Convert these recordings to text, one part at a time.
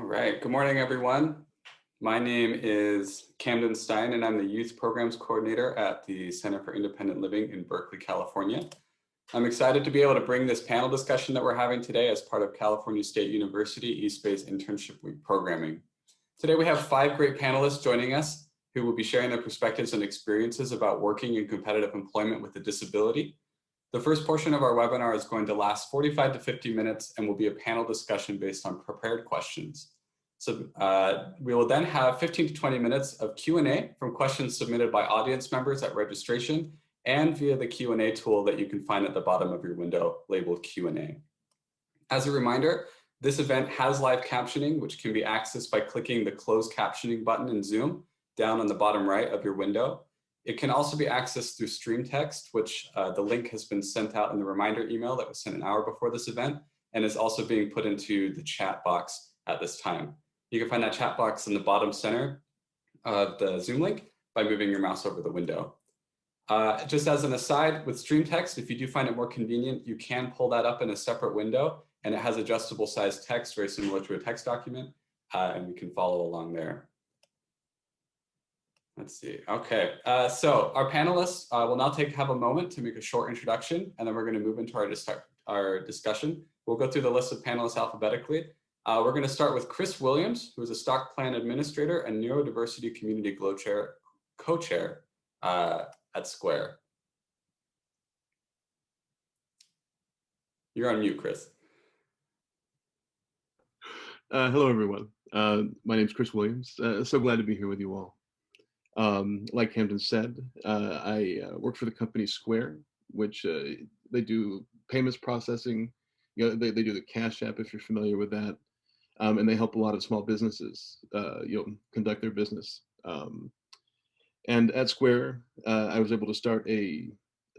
right, good morning, everyone. My name is Camden Stein, and I'm the Youth Programs Coordinator at the Center for Independent Living in Berkeley, California. I'm excited to be able to bring this panel discussion that we're having today as part of California State University East Bay's Internship Week programming. Today we have 5 great panelists joining us who will be sharing their perspectives and experiences about working in competitive employment with a disability. The first portion of our webinar is going to last 45 to 50 minutes and will be a panel discussion based on prepared questions. So we will then have 15 to 20 minutes of Q&A from questions submitted by audience members at registration and via the Q&A tool that you can find at the bottom of your window labeled Q&A. As a reminder, this event has live captioning, which can be accessed by clicking the closed captioning button in Zoom down on the bottom right of your window. It can also be accessed through stream text, which the link has been sent out in the reminder email that was sent an hour before this event and is also being put into the chat box at this time. You can find that chat box in the bottom center of the Zoom link by moving your mouse over the window. Just as an aside, with stream text, if you do find it more convenient, you can pull that up in a separate window, and it has adjustable size text, very similar to a text document, and we can follow along there. Let's see. Okay, so our panelists will now have a moment to make a short introduction, and then we're going to move into our discussion. We'll go through the list of panelists alphabetically. We're going to start with Chris Williams, who is a stock plan administrator and Neurodiversity Community co-chair at Square. You're on mute, Chris. Hello, everyone. My name is Chris Williams. So glad to be here with you all. Like Camden said, I work for the company Square, which they do payments processing. You know, they do the Cash App, if you're familiar with that, and they help a lot of small businesses, conduct their business. And at Square, I was able to start a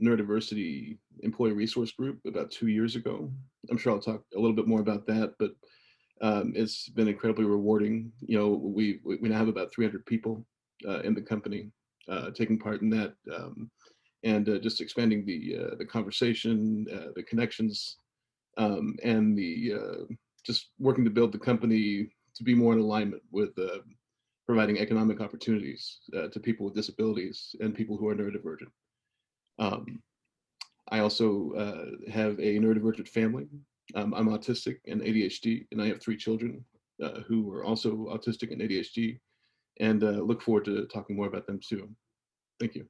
Neurodiversity employee resource group about 2 years ago. I'm sure I'll talk a little bit more about that, but it's been incredibly rewarding. You know, we now have about 300 people in the company taking part in that, and just expanding the conversation, the connections, and just working to build the company to be more in alignment with providing economic opportunities to people with disabilities and people who are neurodivergent. I also have a neurodivergent family. I'm autistic and ADHD, and I have 3 children who are also autistic and ADHD, and look forward to talking more about them too. Thank you.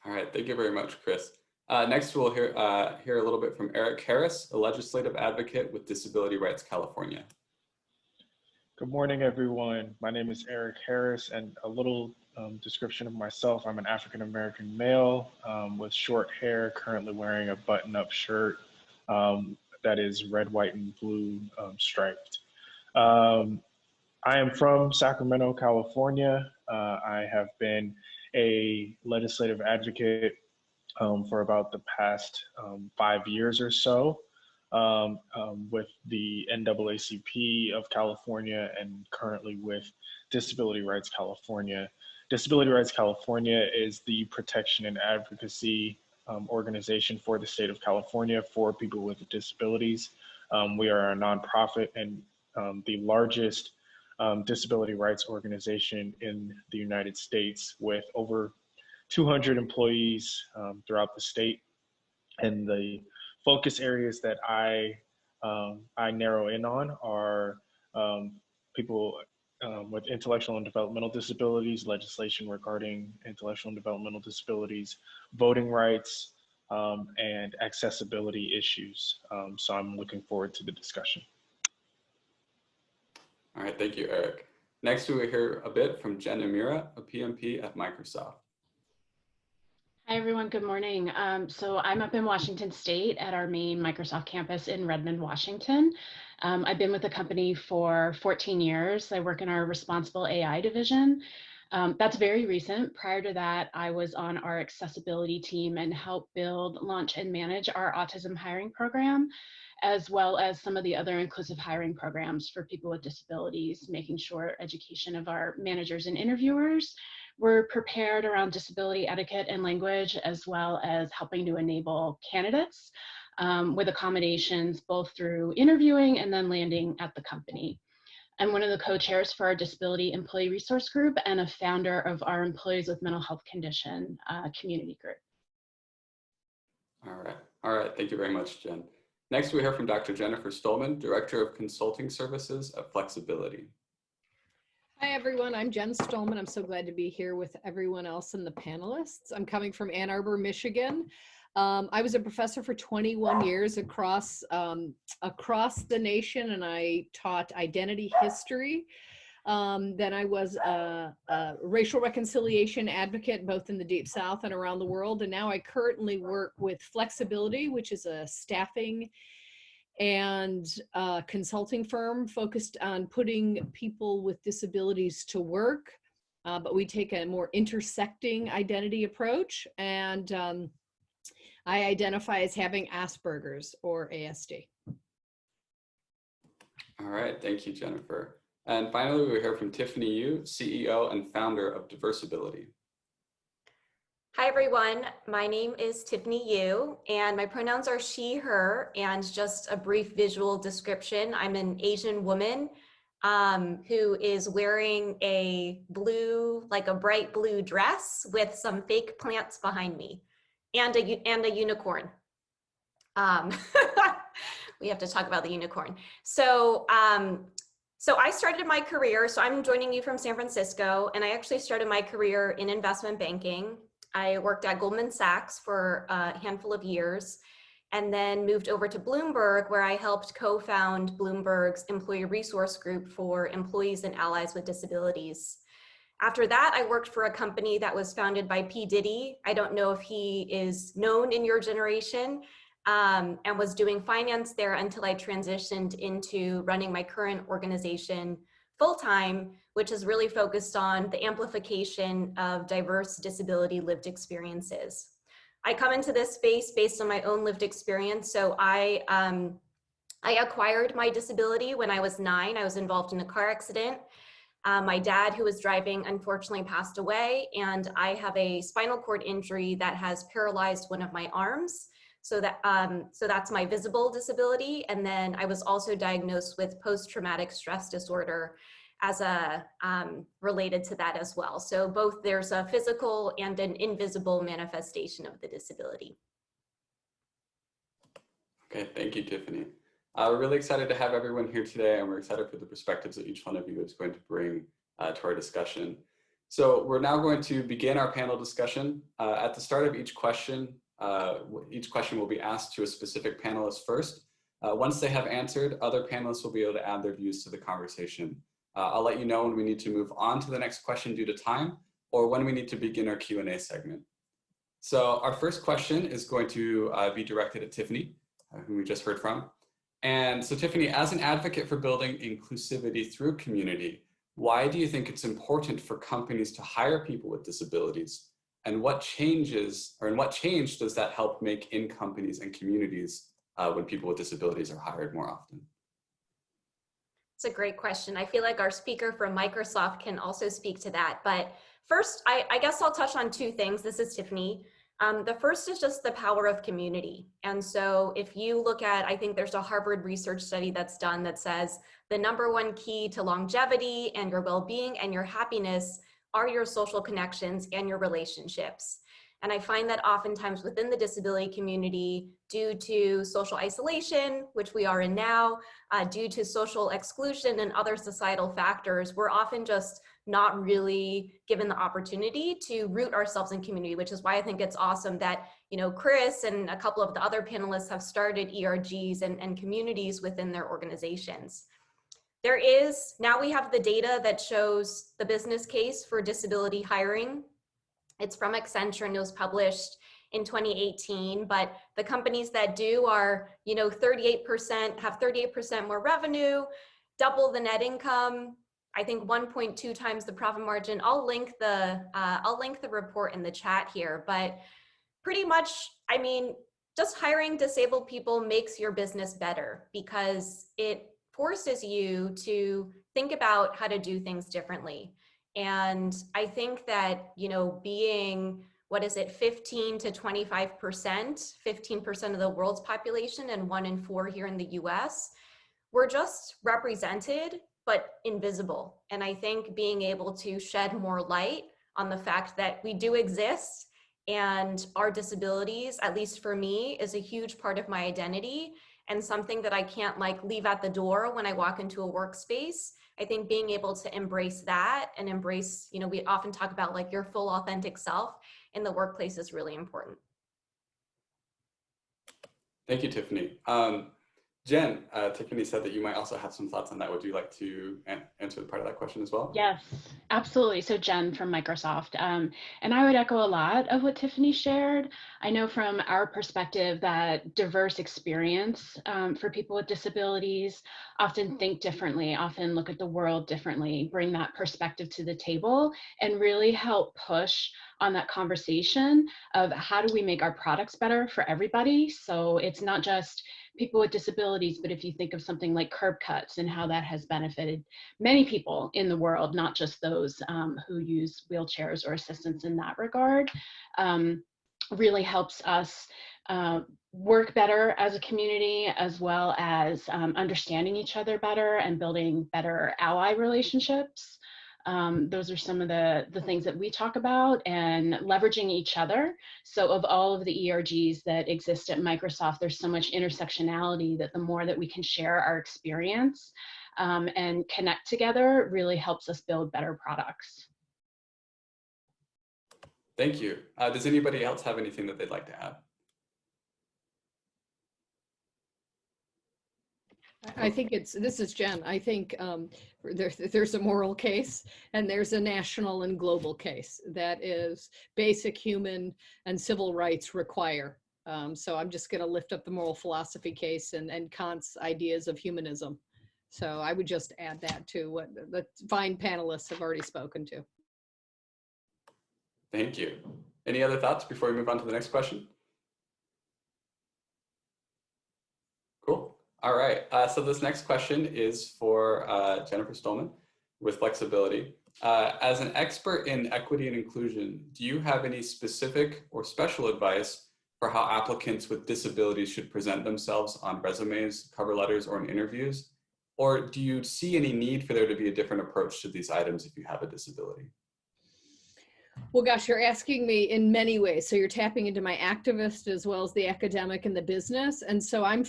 All right, thank you very much, Chris. Next, we'll hear a little bit from Eric Harris, a legislative advocate with Disability Rights California. Good morning, everyone. My name is Eric Harris, and a little description of myself. I'm an African-American male with short hair, currently wearing a button-up shirt that is red, white, and blue striped. I am from Sacramento, California. I have been a legislative advocate for about the past 5 years or so with the NAACP of California and currently with Disability Rights California. Disability Rights California is the protection and advocacy organization for the state of California for people with disabilities. We are a nonprofit and the largest disability rights organization in the United States with over 200 employees throughout the state. And the focus areas that I narrow in on are people with intellectual and developmental disabilities, legislation regarding intellectual and developmental disabilities, voting rights, and accessibility issues. So I'm looking forward to the discussion. All right, thank you, Eric. Next, we will hear a bit from Jen Emira, a PMP at Microsoft. Hi, everyone. Good morning. So I'm up in Washington State at our main Microsoft campus in Redmond, Washington. I've been with the company for 14 years. I work in our responsible AI division. That's very recent. Prior to that, I was on our accessibility team and helped build, launch, and manage our autism hiring program, as well as some of the other inclusive hiring programs for people with disabilities, making sure education of our managers and interviewers were prepared around disability etiquette and language, as well as helping to enable candidates with accommodations, both through interviewing and then landing at the company. I'm one of the co-chairs for our Disability Employee Resource Group and a founder of our Employees with Mental Health Condition community group. All right. Thank you very much, Jen. Next, we hear from Dr. Jennifer Stulman, Director of Consulting Services at Flexability. Hi, everyone. I'm Jen Stulman. I'm so glad to be here with everyone else in the panelists. I'm coming from Ann Arbor, Michigan. I was a professor for 21 years across the nation, and I taught identity history. Then I was a racial reconciliation advocate, both in the Deep South and around the world. And now I currently work with Flexability, which is a staffing and consulting firm focused on putting people with disabilities to work. But we take a more intersecting identity approach. And I identify as having Asperger's or ASD. All right. Thank you, Jennifer. And finally, we hear from Tiffany Yu, CEO and founder of Diversability. Hi, everyone. My name is Tiffany Yu, and my pronouns are she, her, and just a brief visual description. I'm an Asian woman who is wearing a blue, like a bright blue dress with some fake plants behind me and a unicorn. We have to talk about the unicorn. So I started my career, so I'm joining you from San Francisco, and I actually started my career in investment banking. I worked at Goldman Sachs for a handful of years, and then moved over to Bloomberg, where I helped co-found Bloomberg's employee resource group for employees and allies with disabilities. After that, I worked for a company that was founded by P. Diddy. I don't know if he is known in your generation, and was doing finance there until I transitioned into running my current organization full-time, which is really focused on the amplification of diverse disability lived experiences. I come into this space based on my own lived experience. So I acquired my disability when I was 9. I was involved in a car accident. My dad, who was driving, unfortunately passed away, and I have a spinal cord injury that has paralyzed one of my arms. So that's my visible disability. And then I was also diagnosed with post-traumatic stress disorder as related to that as well. So both there's a physical and an invisible manifestation of the disability. Okay, thank you, Tiffany. We're really excited to have everyone here today, and we're excited for the perspectives that each one of you is going to bring to our discussion. So we're now going to begin our panel discussion. At the start of each question will be asked to a specific panelist first. Once they have answered, other panelists will be able to add their views to the conversation. I'll let you know when we need to move on to the next question due to time, or when we need to begin our Q&A segment. So our first question is going to be directed at Tiffany, who we just heard from. And so Tiffany, as an advocate for building inclusivity through community, why do you think it's important for companies to hire people with disabilities? And what changes, or in what change does that help make in companies and communities when people with disabilities are hired more often? It's a great question. I feel like our speaker from Microsoft can also speak to that. But first, I guess I'll touch on 2 things. This is Tiffany. The first is just the power of community. And so if you look at, I think there's a Harvard research study that's done that says the #1 key to longevity and your well-being and your happiness are your social connections and your relationships. And I find that oftentimes within the disability community, due to social isolation, which we are in now, due to social exclusion and other societal factors, we're often just not really given the opportunity to root ourselves in community, which is why I think it's awesome that, you know, Chris and a couple of the other panelists have started ERGs and communities within their organizations. Now we have the data that shows the business case for disability hiring. It's from Accenture and it was published in 2018, but the companies that do are, you know, 38%, have 38% more revenue, double the net income, I think 1.2 times the profit margin. I'll link the report in the chat here, but pretty much, I mean, just hiring disabled people makes your business better because it forces you to think about how to do things differently. And I think that, you know, being, what is it, 15 to 25%, 15% of the world's population and 1 in 4 here in the US, we're just represented, but invisible. And I think being able to shed more light on the fact that we do exist and our disabilities, at least for me, is a huge part of my identity and something that I can't like leave at the door when I walk into a workspace. I think being able to embrace that and embrace, you know, we often talk about like your full authentic self in the workplace is really important. Thank you, Tiffany. Jen, Tiffany said that you might also have some thoughts on that. Would you like to answer the part of that question as well? Yes, absolutely. So Jen from Microsoft, and I would echo a lot of what Tiffany shared. I know from our perspective that diverse experience for people with disabilities often think differently, often look at the world differently, bring that perspective to the table, and really help push on that conversation of how do we make our products better for everybody. So it's not just people with disabilities, but if you think of something like curb cuts and how that has benefited many people in the world, not just those who use wheelchairs or assistance in that regard, really helps us work better as a community, as well as understanding each other better and building better ally relationships. Those are some of the things that we talk about, and leveraging each other. So of all of the ERGs that exist at Microsoft, there's so much intersectionality that the more that we can share our experience and connect together really helps us build better products. Thank you. Does anybody else have anything that they'd like to add? I think this is Jen. I think there's a moral case and there's a national and global case that is basic human and civil rights require. So I'm just going to lift up the moral philosophy case and Kant's ideas of humanism. So I would just add that to what the fine panelists have already spoken to. Thank you. Any other thoughts before we move on to the next question? Cool. All right. So this next question is for Jennifer Stulman with Flexability. As an expert in equity and inclusion, do you have any specific or special advice for how applicants with disabilities should present themselves on resumes, cover letters, or in interviews? Or do you see any need for there to be a different approach to these items if you have a disability? Well, gosh, you're asking me in many ways. So you're tapping into my activist as well as the academic and the business. And so I'm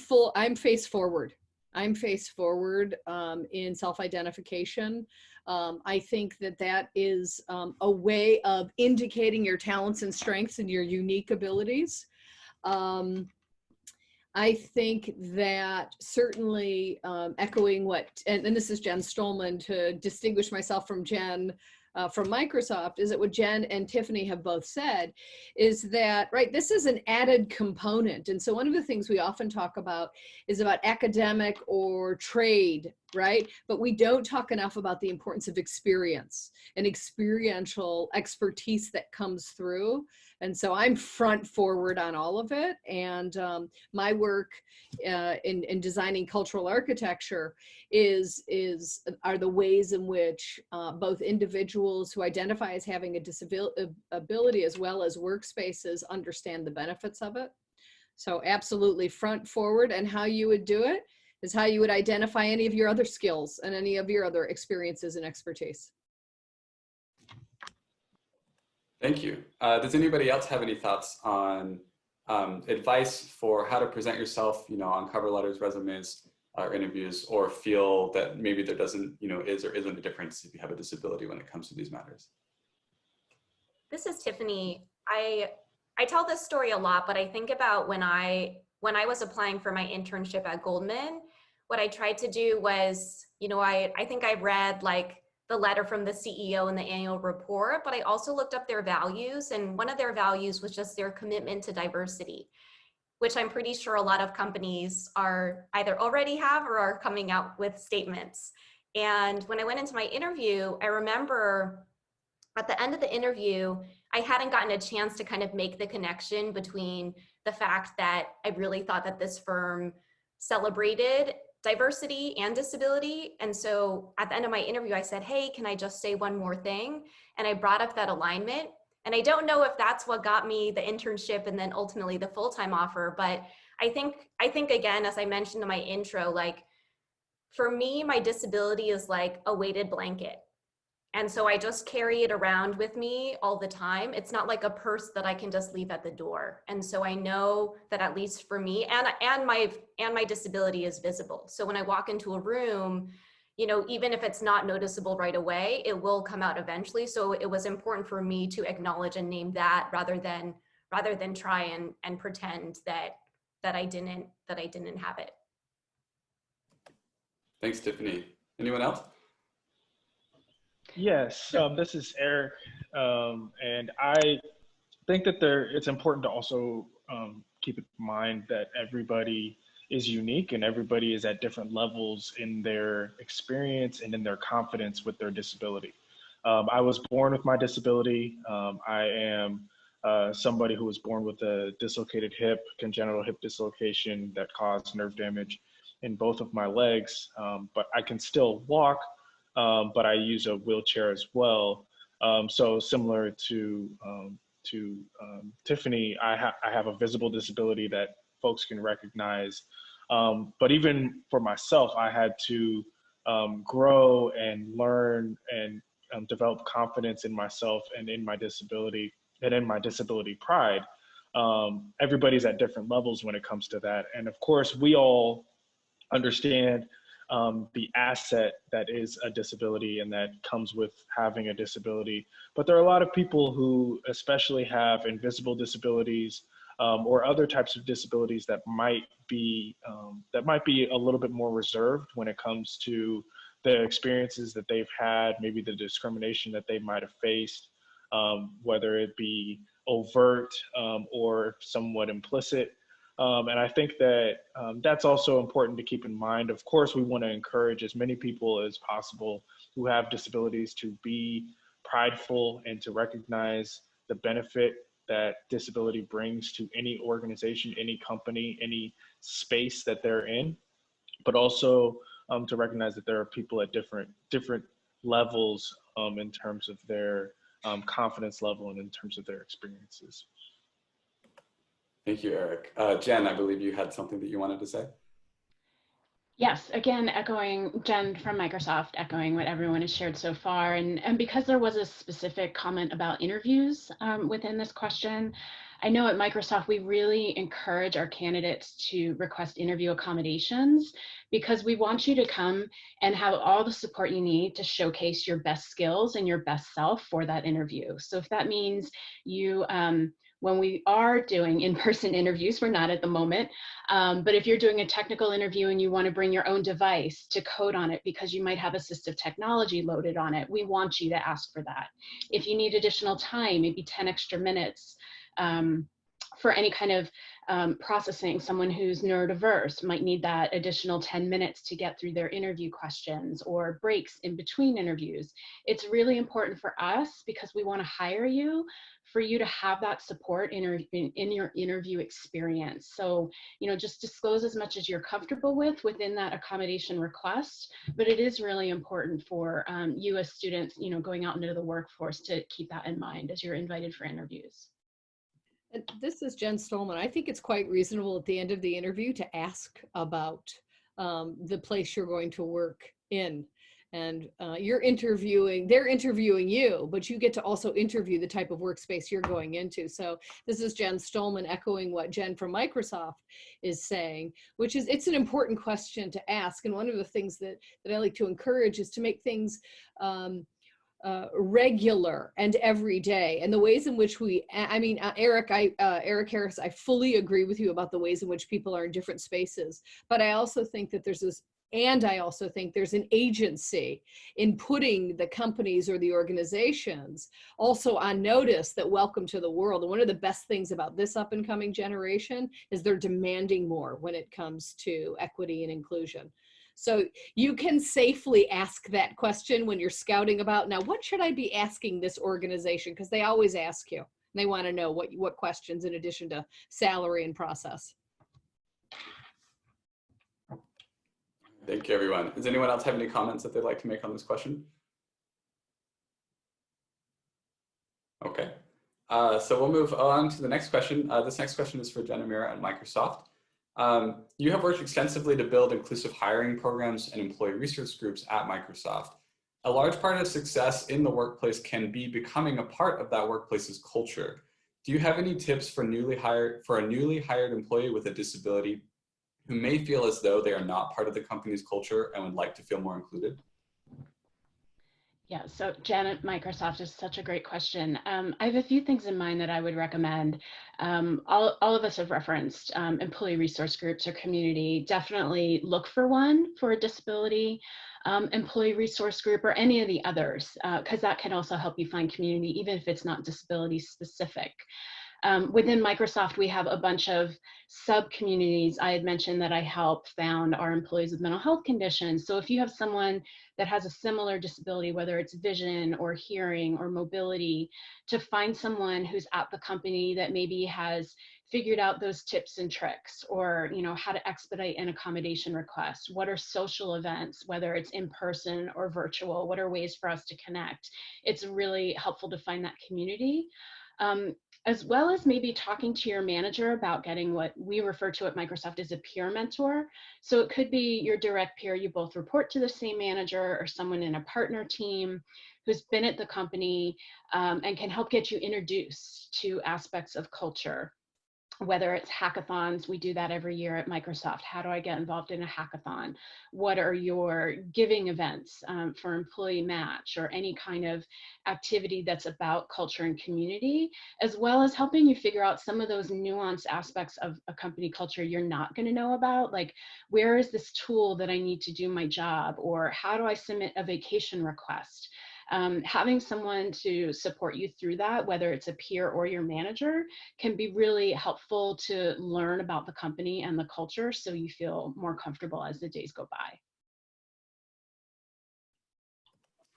face forward. I'm face forward in self-identification. I think that is a way of indicating your talents and strengths and your unique abilities. I think that certainly echoing what, and this is Jen Stulman, to distinguish myself from Jen from Microsoft, is that what Jen and Tiffany have both said is that, right, this is an added component. And so one of the things we often talk about is about academic or trade, right? But we don't talk enough about the importance of experience and experiential expertise that comes through. And so I'm front forward on all of it. And my work in designing cultural architecture are the ways in which both individuals who identify as having a disability as well as workspaces understand the benefits of it. So absolutely front forward, and how you would do it is how you would identify any of your other skills and any of your other experiences and expertise. Thank you. Does anybody else have any thoughts on advice for how to present yourself, on cover letters, resumes, or interviews, or feel that maybe there doesn't, is or isn't a difference if you have a disability when it comes to these matters? This is Tiffany. I tell this story a lot, but I think about when I was applying for my internship at Goldman, what I tried to do was, I think I read like the letter from the CEO in the annual report, but I also looked up their values, and one of their values was just their commitment to diversity, which I'm pretty sure a lot of companies are either already have or are coming out with statements. And when I went into my interview, I remember at the end of the interview, I hadn't gotten a chance to kind of make the connection between the fact that I really thought that this firm celebrated diversity and disability. And so at the end of my interview, I said, hey, can I just say one more thing? And I brought up that alignment. And I don't know if that's what got me the internship and then ultimately the full-time offer. But I think again, as I mentioned in my intro, like For me, my disability is like a weighted blanket. And so I just carry it around with me all the time. It's not like a purse that I can just leave at the door. And so I know that at least for me, and my disability is visible. So when I walk into a room, you know, even if it's not noticeable right away, it will come out eventually. So it was important for me to acknowledge and name that rather than try and pretend that I didn't have it. Thanks, Tiffany. Anyone else? Yes, this is Eric, and I think that it's important to also keep in mind that everybody is unique and everybody is at different levels in their experience and in their confidence with their disability. I was born with my disability. I am somebody who was born with a dislocated hip, congenital hip dislocation that caused nerve damage in both of my legs, but I can still walk. But I use a wheelchair as well. So similar to Tiffany, I have a visible disability that folks can recognize. But even for myself, I had to grow and learn and develop confidence in myself and in my disability and in my disability pride. Everybody's at different levels when it comes to that. And of course, we all understand the asset that is a disability and that comes with having a disability. But there are a lot of people who especially have invisible disabilities or other types of disabilities that might be a little bit more reserved when it comes to the experiences that they've had, maybe the discrimination that they might have faced, whether it be overt or somewhat implicit. And I think that that's also important to keep in mind. Of course, we want to encourage as many people as possible who have disabilities to be prideful and to recognize the benefit that disability brings to any organization, any company, any space that they're in, but also to recognize that there are people at different levels in terms of their confidence level and in terms of their experiences. Thank you, Eric. Jen, I believe you had something that you wanted to say. Yes, again, echoing Jen from Microsoft, echoing what everyone has shared so far. And because there was a specific comment about interviews within this question, I know at Microsoft, we really encourage our candidates to request interview accommodations because we want you to come and have all the support you need to showcase your best skills and your best self for that interview. So if that means you, when we are doing in-person interviews, we're not at the moment, but if you're doing a technical interview and you want to bring your own device to code on it because you might have assistive technology loaded on it, we want you to ask for that. If you need additional time, maybe 10 extra minutes for any kind of processing, someone who's neurodiverse might need that additional 10 minutes to get through their interview questions or breaks in between interviews. It's really important for us because we want to hire you for you to have that support in your interview experience. So, you know, just disclose as much as you're comfortable within that accommodation request, but it is really important for you as students, you know, going out into the workforce to keep that in mind as you're invited for interviews. This is Jen Stulman. I think it's quite reasonable at the end of the interview to ask about the place you're going to work in. And they're interviewing you, but you get to also interview the type of workspace you're going into. So this is Jen Stulman echoing what Jen from Microsoft is saying, which is it's an important question to ask. And one of the things that I like to encourage is to make things regular and every day, and the ways in which Eric Harris, I fully agree with you about the ways in which people are in different spaces, but I also think that there's an agency in putting the companies or the organizations also on notice that welcome to the world. And one of the best things about this up and coming generation is they're demanding more when it comes to equity and inclusion. So you can safely ask that question when you're scouting about, now, what should I be asking this organization? Because they always ask you. They want to know what questions in addition to salary and process. Thank you, everyone. Does anyone else have any comments that they'd like to make on this question? Okay, so we'll move on to the next question. This next question is for Jen Emira at Microsoft. You have worked extensively to build inclusive hiring programs and employee resource groups at Microsoft. A large part of success in the workplace can be becoming a part of that workplace's culture. Do you have any tips for a newly hired employee with a disability who may feel as though they are not part of the company's culture and would like to feel more included? Yeah, so Janet, Microsoft is such a great question. I have a few things in mind that I would recommend. All of us have referenced employee resource groups or community. Definitely look for one for a disability employee resource group or any of the others, because that can also help you find community, even if it's not disability specific. Within Microsoft, we have a bunch of sub-communities. I had mentioned that I help found our employees with mental health conditions. So if you have someone that has a similar disability, whether it's vision or hearing or mobility, to find someone who's at the company that maybe has figured out those tips and tricks, or how to expedite an accommodation request. What are social events, whether it's in person or virtual? What are ways for us to connect? It's really helpful to find that community. As well as maybe talking to your manager about getting what we refer to at Microsoft as a peer mentor. So it could be your direct peer, you both report to the same manager, or someone in a partner team who's been at the company and can help get you introduced to aspects of culture. Whether it's hackathons, we do that every year at Microsoft. How do I get involved in a hackathon? What are your giving events for employee match, or any kind of activity that's about culture and community, as well as helping you figure out some of those nuanced aspects of a company culture you're not going to know about, like where is this tool that I need to do my job, or how do I submit a vacation request? Having someone to support you through that, whether it's a peer or your manager, can be really helpful to learn about the company and the culture, so you feel more comfortable as the days go by.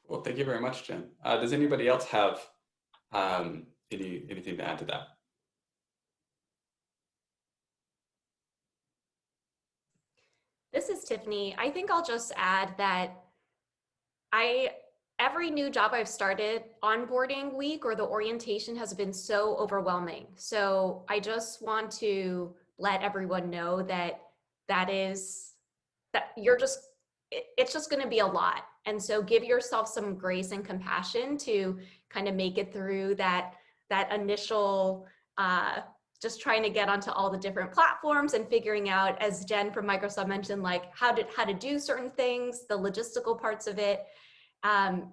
Well, thank you very much, Jen. Does anybody else have anything to add to that? This is Tiffany. I think I'll just add that every new job I've started, onboarding week or the orientation has been so overwhelming. So I just want to let everyone know that it's just going to be a lot. And so give yourself some grace and compassion to kind of make it through that initial, just trying to get onto all the different platforms and figuring out, as Jen from Microsoft mentioned, like how to do certain things, the logistical parts of it. And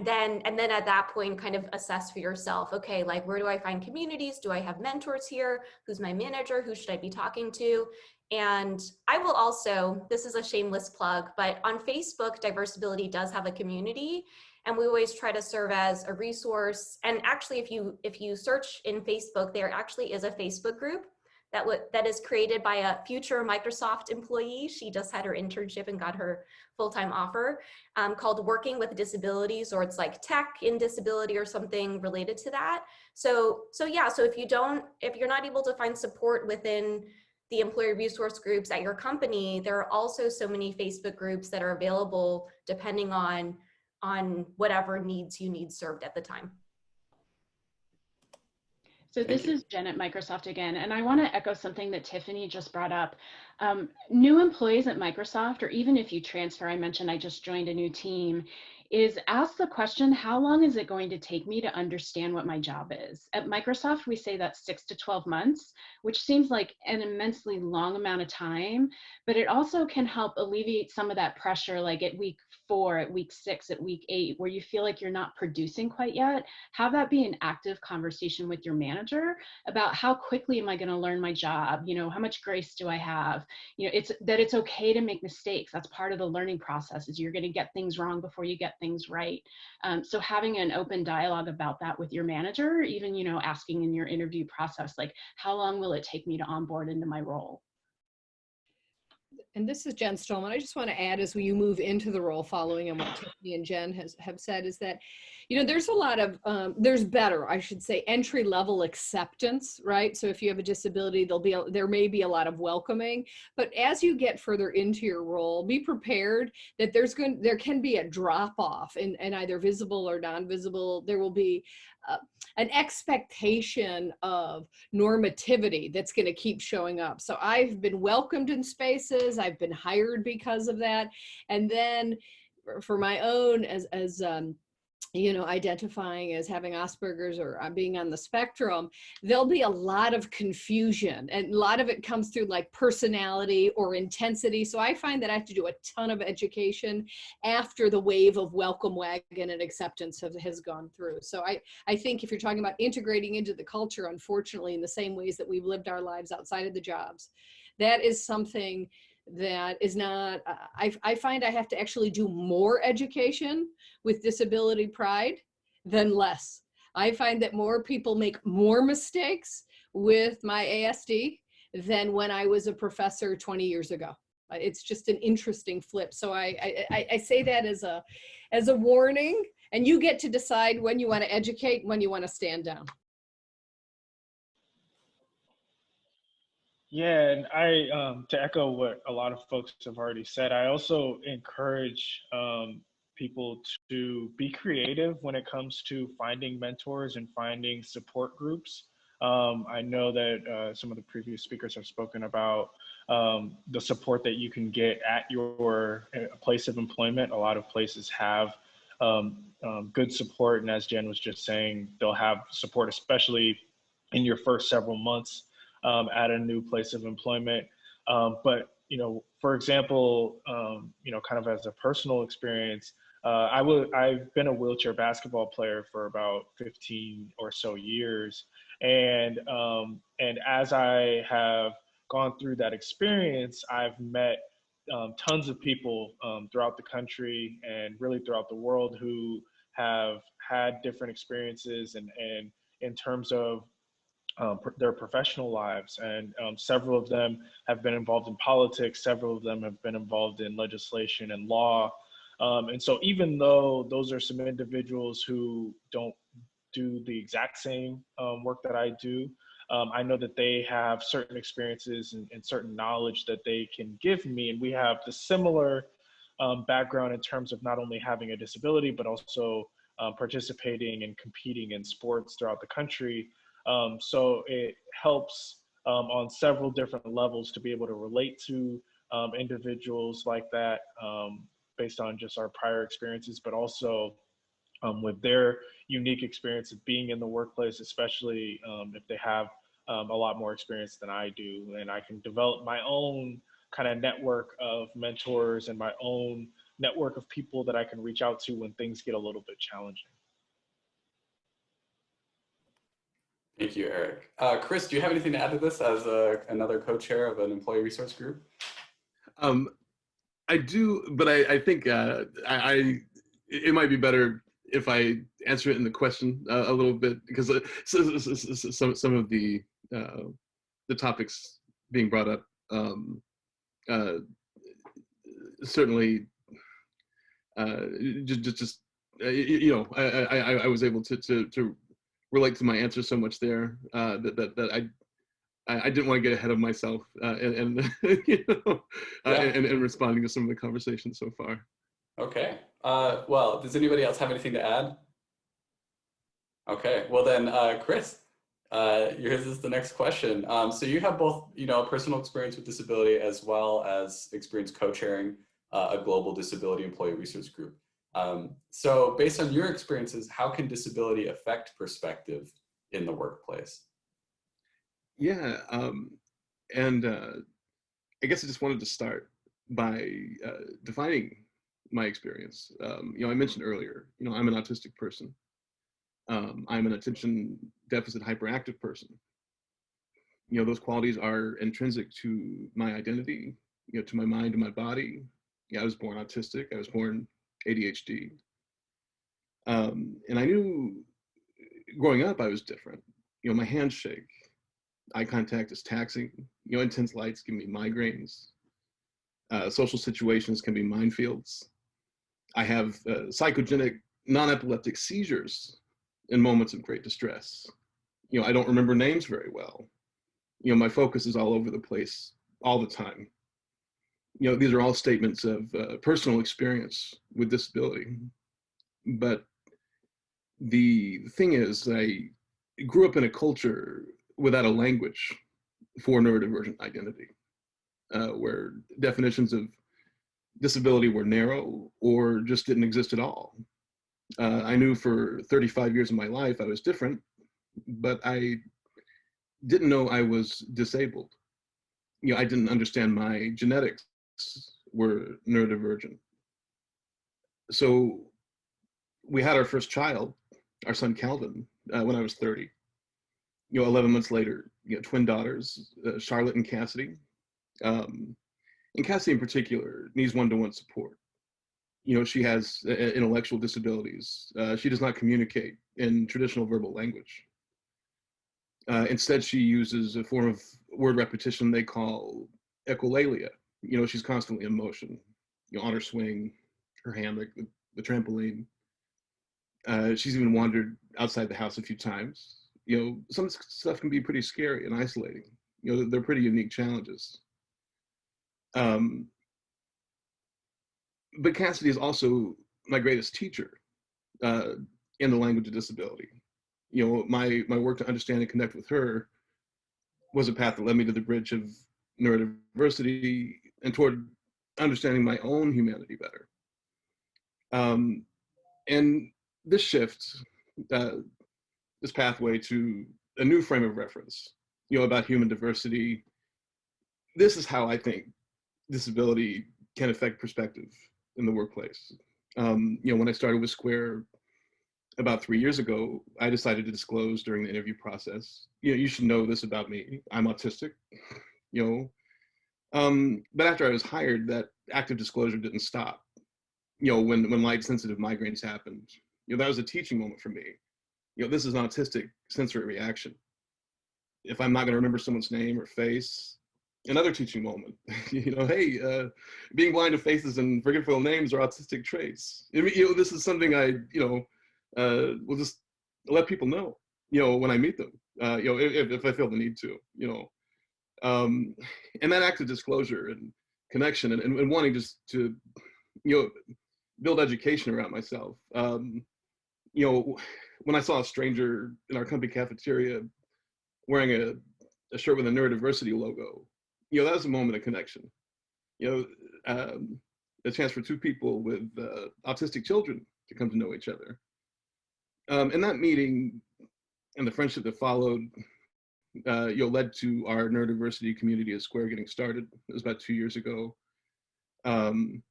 then at that point, kind of assess for yourself, okay, like where do I find communities? Do I have mentors here? Who's my manager? Who should I be talking to? And I will also, this is a shameless plug, but on Facebook, Diversability does have a community, and we always try to serve as a resource. And actually, if you search in Facebook, there actually is a Facebook group that is created by a future Microsoft employee. She just had her internship and got her full-time offer, called Working with Disabilities, or it's like Tech in Disability or something related to that. So yeah, so if you're not able to find support within the employee resource groups at your company, there are also so many Facebook groups that are available depending on whatever needs you need served at the time. So this is Jen at Microsoft again, and I want to echo something that Tiffany just brought up. New employees at Microsoft, or even if you transfer, I mentioned I just joined a new team, is ask the question, how long is it going to take me to understand what my job is? At Microsoft, we say that's 6 to 12 months, which seems like an immensely long amount of time, but it also can help alleviate some of that pressure, like at week 4, at week 6, at week 8, where you feel like you're not producing quite yet. Have that be an active conversation with your manager about how quickly am I going to learn my job? You know, how much grace do I have? You know, it's okay to make mistakes. That's part of the learning process, is you're going to get things wrong before you get things right. So having an open dialogue about that with your manager, even, you know, asking in your interview process, like, how long will it take me to onboard into my role? And this is Jen Stulman. I just want to add, as we move into the role, following on what Tiffany and Jen have said, is that, you know, there's a lot of, I should say, entry-level acceptance, right? So if you have a disability, there may be a lot of welcoming, but as you get further into your role, be prepared that there can be a drop-off in either visible or non-visible. There will be an expectation of normativity that's going to keep showing up. So I've been welcomed in spaces, I've been hired because of that. And then for my own, as you know, identifying as having Asperger's or being on the spectrum, there'll be a lot of confusion, and a lot of it comes through like personality or intensity. So I find that I have to do a ton of education after the wave of welcome wagon and acceptance has gone through. So I think if you're talking about integrating into the culture, unfortunately, in the same ways that we've lived our lives outside of the jobs, that is something that is not, I find I have to actually do more education with disability pride than less. I find that more people make more mistakes with my ASD than when I was a professor 20 years ago. It's just an interesting flip. So I say that as a warning, and you get to decide when you want to educate, when you want to stand down. Yeah, and I to echo what a lot of folks have already said, I also encourage people to be creative when it comes to finding mentors and finding support groups. I know that some of the previous speakers have spoken about the support that you can get at your place of employment. A lot of places have good support, and as Jen was just saying, they'll have support, especially in your first several months at a new place of employment. But, you know, for example, you know, kind of as a personal experience, I've been a wheelchair basketball player for about 15 or so years. And as I have gone through that experience, I've met tons of people throughout the country and really throughout the world who have had different experiences and in terms of their professional lives, and several of them have been involved in politics, several of them have been involved in legislation and law, and so even though those are some individuals who don't do the exact same work that I do, I know that they have certain experiences and certain knowledge that they can give me, and we have the similar background in terms of not only having a disability, but also participating and competing in sports throughout the country. So it helps on several different levels to be able to relate to individuals like that based on just our prior experiences, but also with their unique experience of being in the workplace, especially if they have a lot more experience than I do. And I can develop my own kind of network of mentors and my own network of people that I can reach out to when things get a little bit challenging. Thank you, Eric. Chris, do you have anything to add to this as another co-chair of an employee resource group? I do, but I think it might be better if I answer it in the question a little bit, because some of the topics being brought up certainly just you know, I was able to relate to my answer so much there that I didn't want to get ahead of myself and you know, and responding to some of the conversations so far. Okay. Well, does anybody else have anything to add? Okay. Well then, Chris, yours is the next question. So you have both, you know, personal experience with disability as well as experience co-chairing a global disability employee resource group. So based on your experiences, how can disability affect perspective in the workplace? Yeah, and I guess I just wanted to start by defining my experience. You know, I mentioned earlier, you know, I'm an autistic person. I'm an attention deficit hyperactive person. You know, those qualities are intrinsic to my identity, you know, to my mind and my body. Yeah, I was born autistic. I was born ADHD. And I knew growing up I was different. You know, my hands shake. Eye contact is taxing. You know, intense lights give me migraines. Social situations can be minefields. I have psychogenic non-epileptic seizures in moments of great distress. You know, I don't remember names very well. You know, my focus is all over the place all the time. You know, these are all statements of personal experience with disability. But the thing is, I grew up in a culture without a language for neurodivergent identity, where definitions of disability were narrow or just didn't exist at all. I knew for 35 years of my life I was different, but I didn't know I was disabled. I didn't understand my genetics were neurodivergent. So we had our first child, our son Calvin, when I was 30. 11 months later, twin daughters, Charlotte and Cassidy. And Cassidy in particular needs one-to-one support. She has intellectual disabilities. She does not communicate in traditional verbal language. Instead, she uses a form of word repetition they call echolalia. She's constantly in motion, on her swing, her hammock, the trampoline. She's even wandered outside the house a few times. Some stuff can be pretty scary and isolating. They're pretty unique challenges. But Cassidy is also my greatest teacher in the language of disability. My work to understand and connect with her was a path that led me to the bridge of neurodiversity and toward understanding my own humanity better. And this shift, this pathway to a new frame of reference, about human diversity, this is how I think disability can affect perspective in the workplace. When I started with Square about 3 years ago, I decided to disclose during the interview process, you should know this about me. I'm autistic, but after I was hired, that active disclosure didn't stop. When light sensitive migraines happened, that was a teaching moment for me. This is an autistic sensory reaction. If I'm not going to remember someone's name or face, another teaching moment. Hey, being blind to faces and forgetful names are autistic traits. This is something I, will just let people know, when I meet them, if I feel the need to, and that active disclosure and connection and wanting just to, build education around myself. When I saw a stranger in our company cafeteria wearing a shirt with a Neurodiversity logo, that was a moment of connection. A chance for two people with autistic children to come to know each other. And that meeting and the friendship that followed, led to our neurodiversity community at Square getting started. It was about 2 years ago. And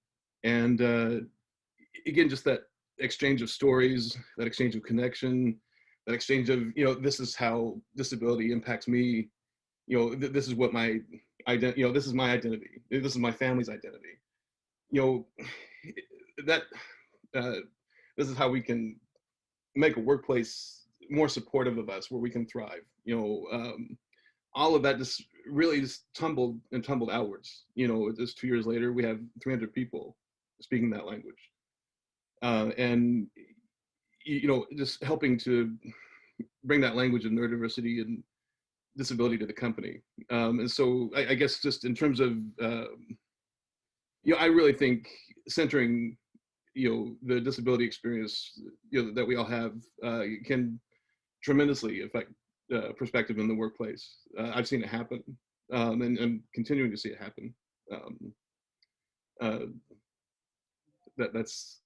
again, just that exchange of stories, that exchange of connection, that exchange of, this is how disability impacts me. This is what my identity, this is my identity. This is my family's identity. This is how we can make a workplace more supportive of us, where we can thrive. All of that just really just tumbled outwards. Just 2 years later, we have 300 people speaking that language. And, just helping to bring that language of neurodiversity and disability to the company. And so I guess just in terms of, I really think centering, the disability experience, that we all have can tremendously affect perspective in the workplace. I've seen it happen, and I'm continuing to see it happen. That's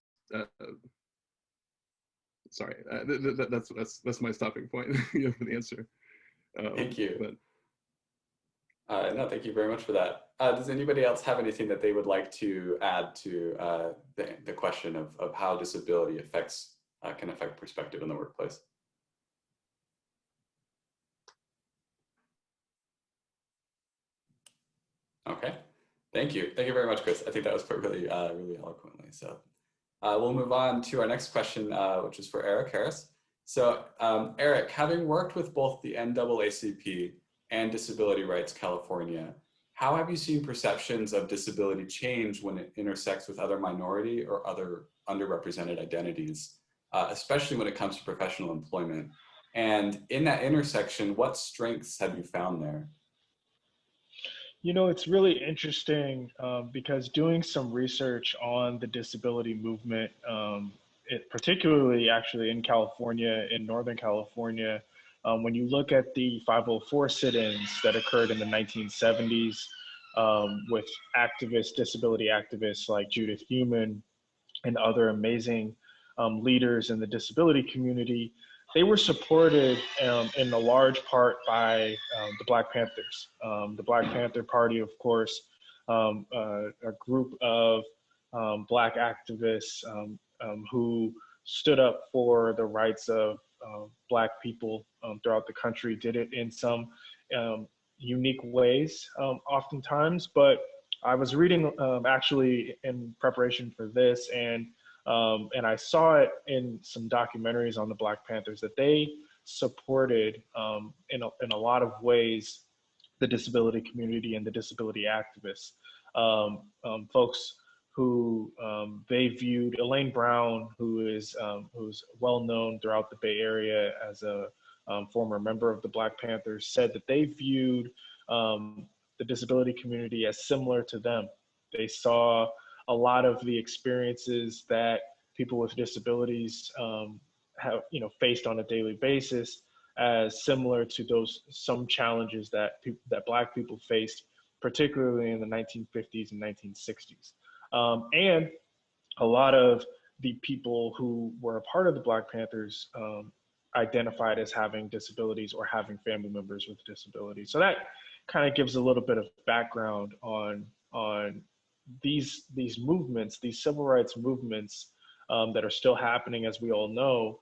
sorry. That's my stopping point for the answer. Thank you. But, no, thank you very much for that. Does anybody else have anything that they would like to add to the question of how disability can affect perspective in the workplace? Okay, thank you. Thank you very much, Chris. I think that was put really, really eloquently. So we'll move on to our next question, which is for Eric Harris. So Eric, having worked with both the NAACP and Disability Rights California, how have you seen perceptions of disability change when it intersects with other minority or other underrepresented identities, especially when it comes to professional employment? And in that intersection, what strengths have you found there? It's really interesting because doing some research on the disability movement particularly actually in California, in Northern California, when you look at the 504 sit-ins that occurred in the 1970s with activists, disability activists like Judith Heumann and other amazing leaders in the disability community, they were supported in a large part by the Black Panthers. The Black Panther Party, of course, a group of Black activists who stood up for the rights of Black people throughout the country, did it in some unique ways oftentimes. But I was reading actually in preparation for this, and I saw it in some documentaries on the Black Panthers that they supported in a lot of ways the disability community and the disability activists. Folks who they viewed, Elaine Brown, who's well known throughout the Bay Area as a former member of the Black Panthers, said that they viewed the disability community as similar to them. They saw a lot of the experiences that people with disabilities have, faced on a daily basis as similar to some challenges that Black people faced, particularly in the 1950s and 1960s. And a lot of the people who were a part of the Black Panthers identified as having disabilities or having family members with disabilities. So that kind of gives a little bit of background on these movements, these civil rights movements that are still happening, as we all know.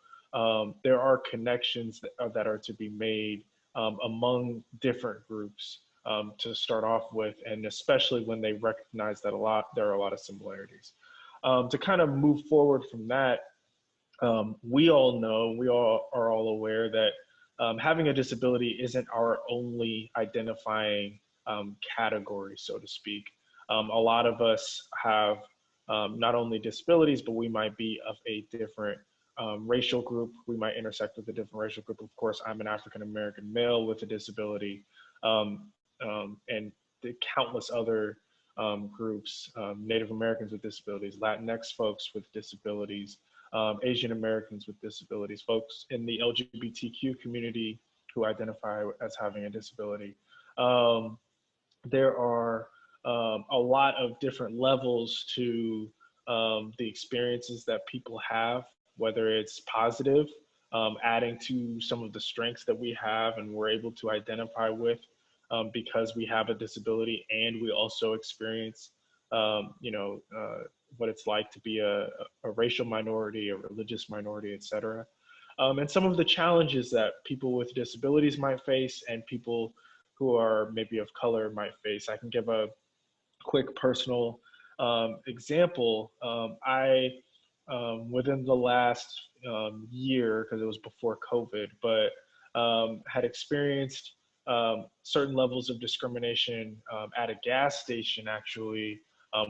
There are connections that are to be made among different groups to start off with, and especially when they recognize that there are a lot of similarities. To kind of move forward from that, we all know, we all are all aware that having a disability isn't our only identifying category, so to speak. A lot of us have not only disabilities, but we might be of a different racial group. We might intersect with a different racial group. Of course, I'm an African-American male with a disability, and the countless other groups, Native Americans with disabilities, Latinx folks with disabilities, Asian Americans with disabilities, folks in the LGBTQ community who identify as having a disability. There are a lot of different levels to the experiences that people have, whether it's positive, adding to some of the strengths that we have and we're able to identify with because we have a disability, and we also experience what it's like to be a racial minority, a religious minority, et cetera. And some of the challenges that people with disabilities might face and people who are maybe of color might face. I can give a quick personal example. I, within the last year, because it was before COVID, but had experienced certain levels of discrimination at a gas station, actually,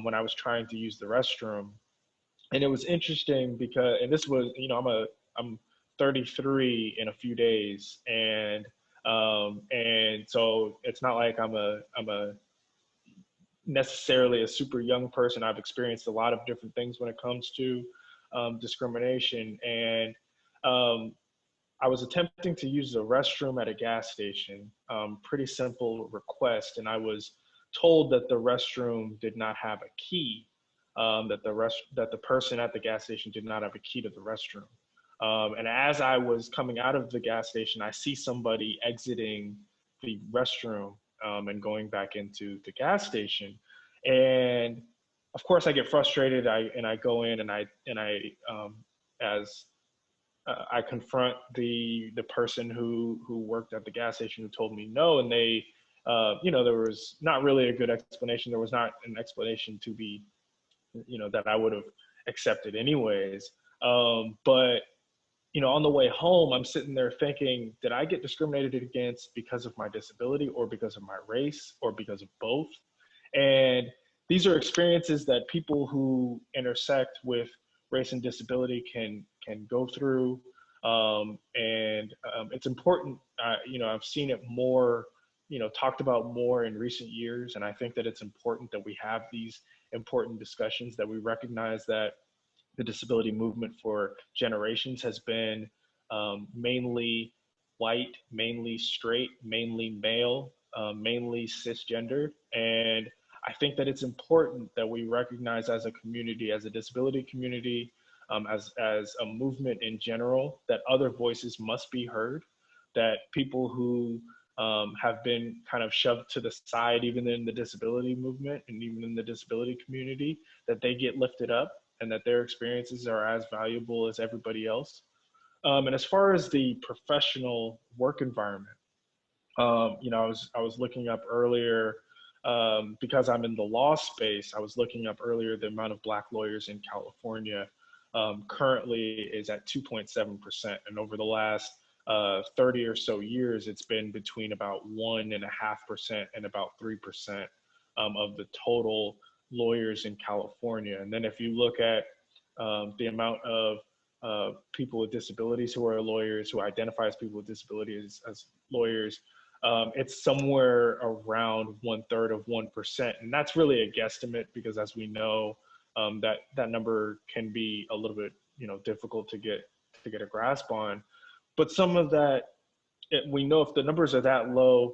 when I was trying to use the restroom. And it was interesting because, and this was, I'm 33 in a few days, and so it's not like I'm a necessarily a super young person. I've experienced a lot of different things when it comes to discrimination, and I was attempting to use the restroom at a gas station, pretty simple request, and I was told that the restroom did not have a key, that the person at the gas station did not have a key to the restroom. And as I was coming out of the gas station, I see somebody exiting the restroom and going back into the gas station. And of course I get frustrated. I go in and I confront the person who worked at the gas station who told me no, and they, there was not really a good explanation. There was not an explanation to be, that I would have accepted anyways. But on the way home, I'm sitting there thinking, did I get discriminated against because of my disability, or because of my race, or because of both? And these are experiences that people who intersect with race and disability can go through. And it's important, I've seen it more, talked about more in recent years. And I think that it's important that we have these important discussions, that we recognize that the disability movement for generations has been mainly white, mainly straight, mainly male, mainly cisgender. And I think that it's important that we recognize as a community, as a disability community, as a movement in general, that other voices must be heard, that people who have been kind of shoved to the side, even in the disability movement and even in the disability community, that they get lifted up and that their experiences are as valuable as everybody else. And as far as the professional work environment, you know, I was looking up earlier, because I'm in the law space, I was looking up earlier the amount of Black lawyers in California currently is at 2.7%. And over the last 30 or so years, it's been between about 1.5% and about 3% of the total lawyers in California. And then if you look at the amount of people with disabilities who are lawyers, who identify as people with disabilities as lawyers, it's somewhere around 1/3 of 1%. And that's really a guesstimate because, as we know, that number can be a little bit, you know, difficult to get a grasp on. But some of that, we know if the numbers are that low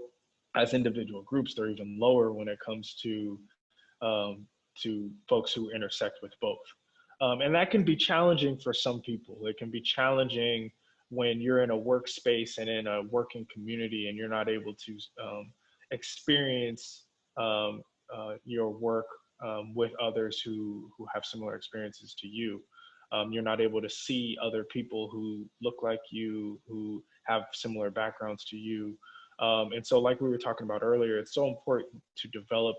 as individual groups, they're even lower when it comes to folks who intersect with both. And that can be challenging for some people. It can be challenging when you're in a workspace and in a working community and you're not able to experience your work with others who have similar experiences to you. You're not able to see other people who look like you, who have similar backgrounds to you. And so, like we were talking about earlier, it's so important to develop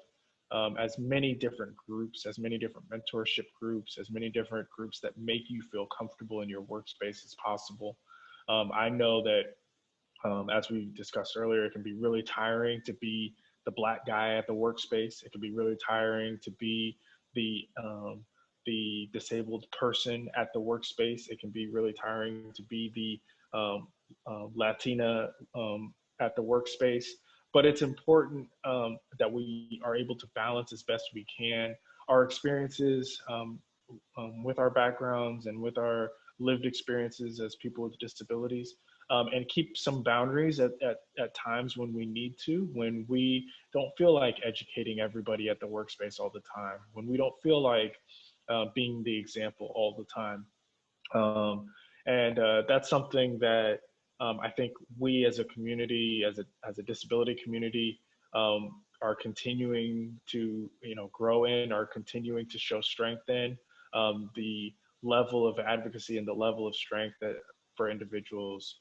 as many different groups, as many different mentorship groups, as many different groups that make you feel comfortable in your workspace as possible. I know that, as we discussed earlier, it can be really tiring to be the Black guy at the workspace. It can be really tiring to be the disabled person at the workspace. It can be really tiring to be the Latina at the workspace. But it's important that we are able to balance as best we can our experiences with our backgrounds and with our lived experiences as people with disabilities, and keep some boundaries at times when we need to, when we don't feel like educating everybody at the workspace all the time, when we don't feel like being the example all the time. And that's something that I think we as a community, as a disability community, are continuing to, you know, grow in, are continuing to show strength in. The level of advocacy and the level of strength that for individuals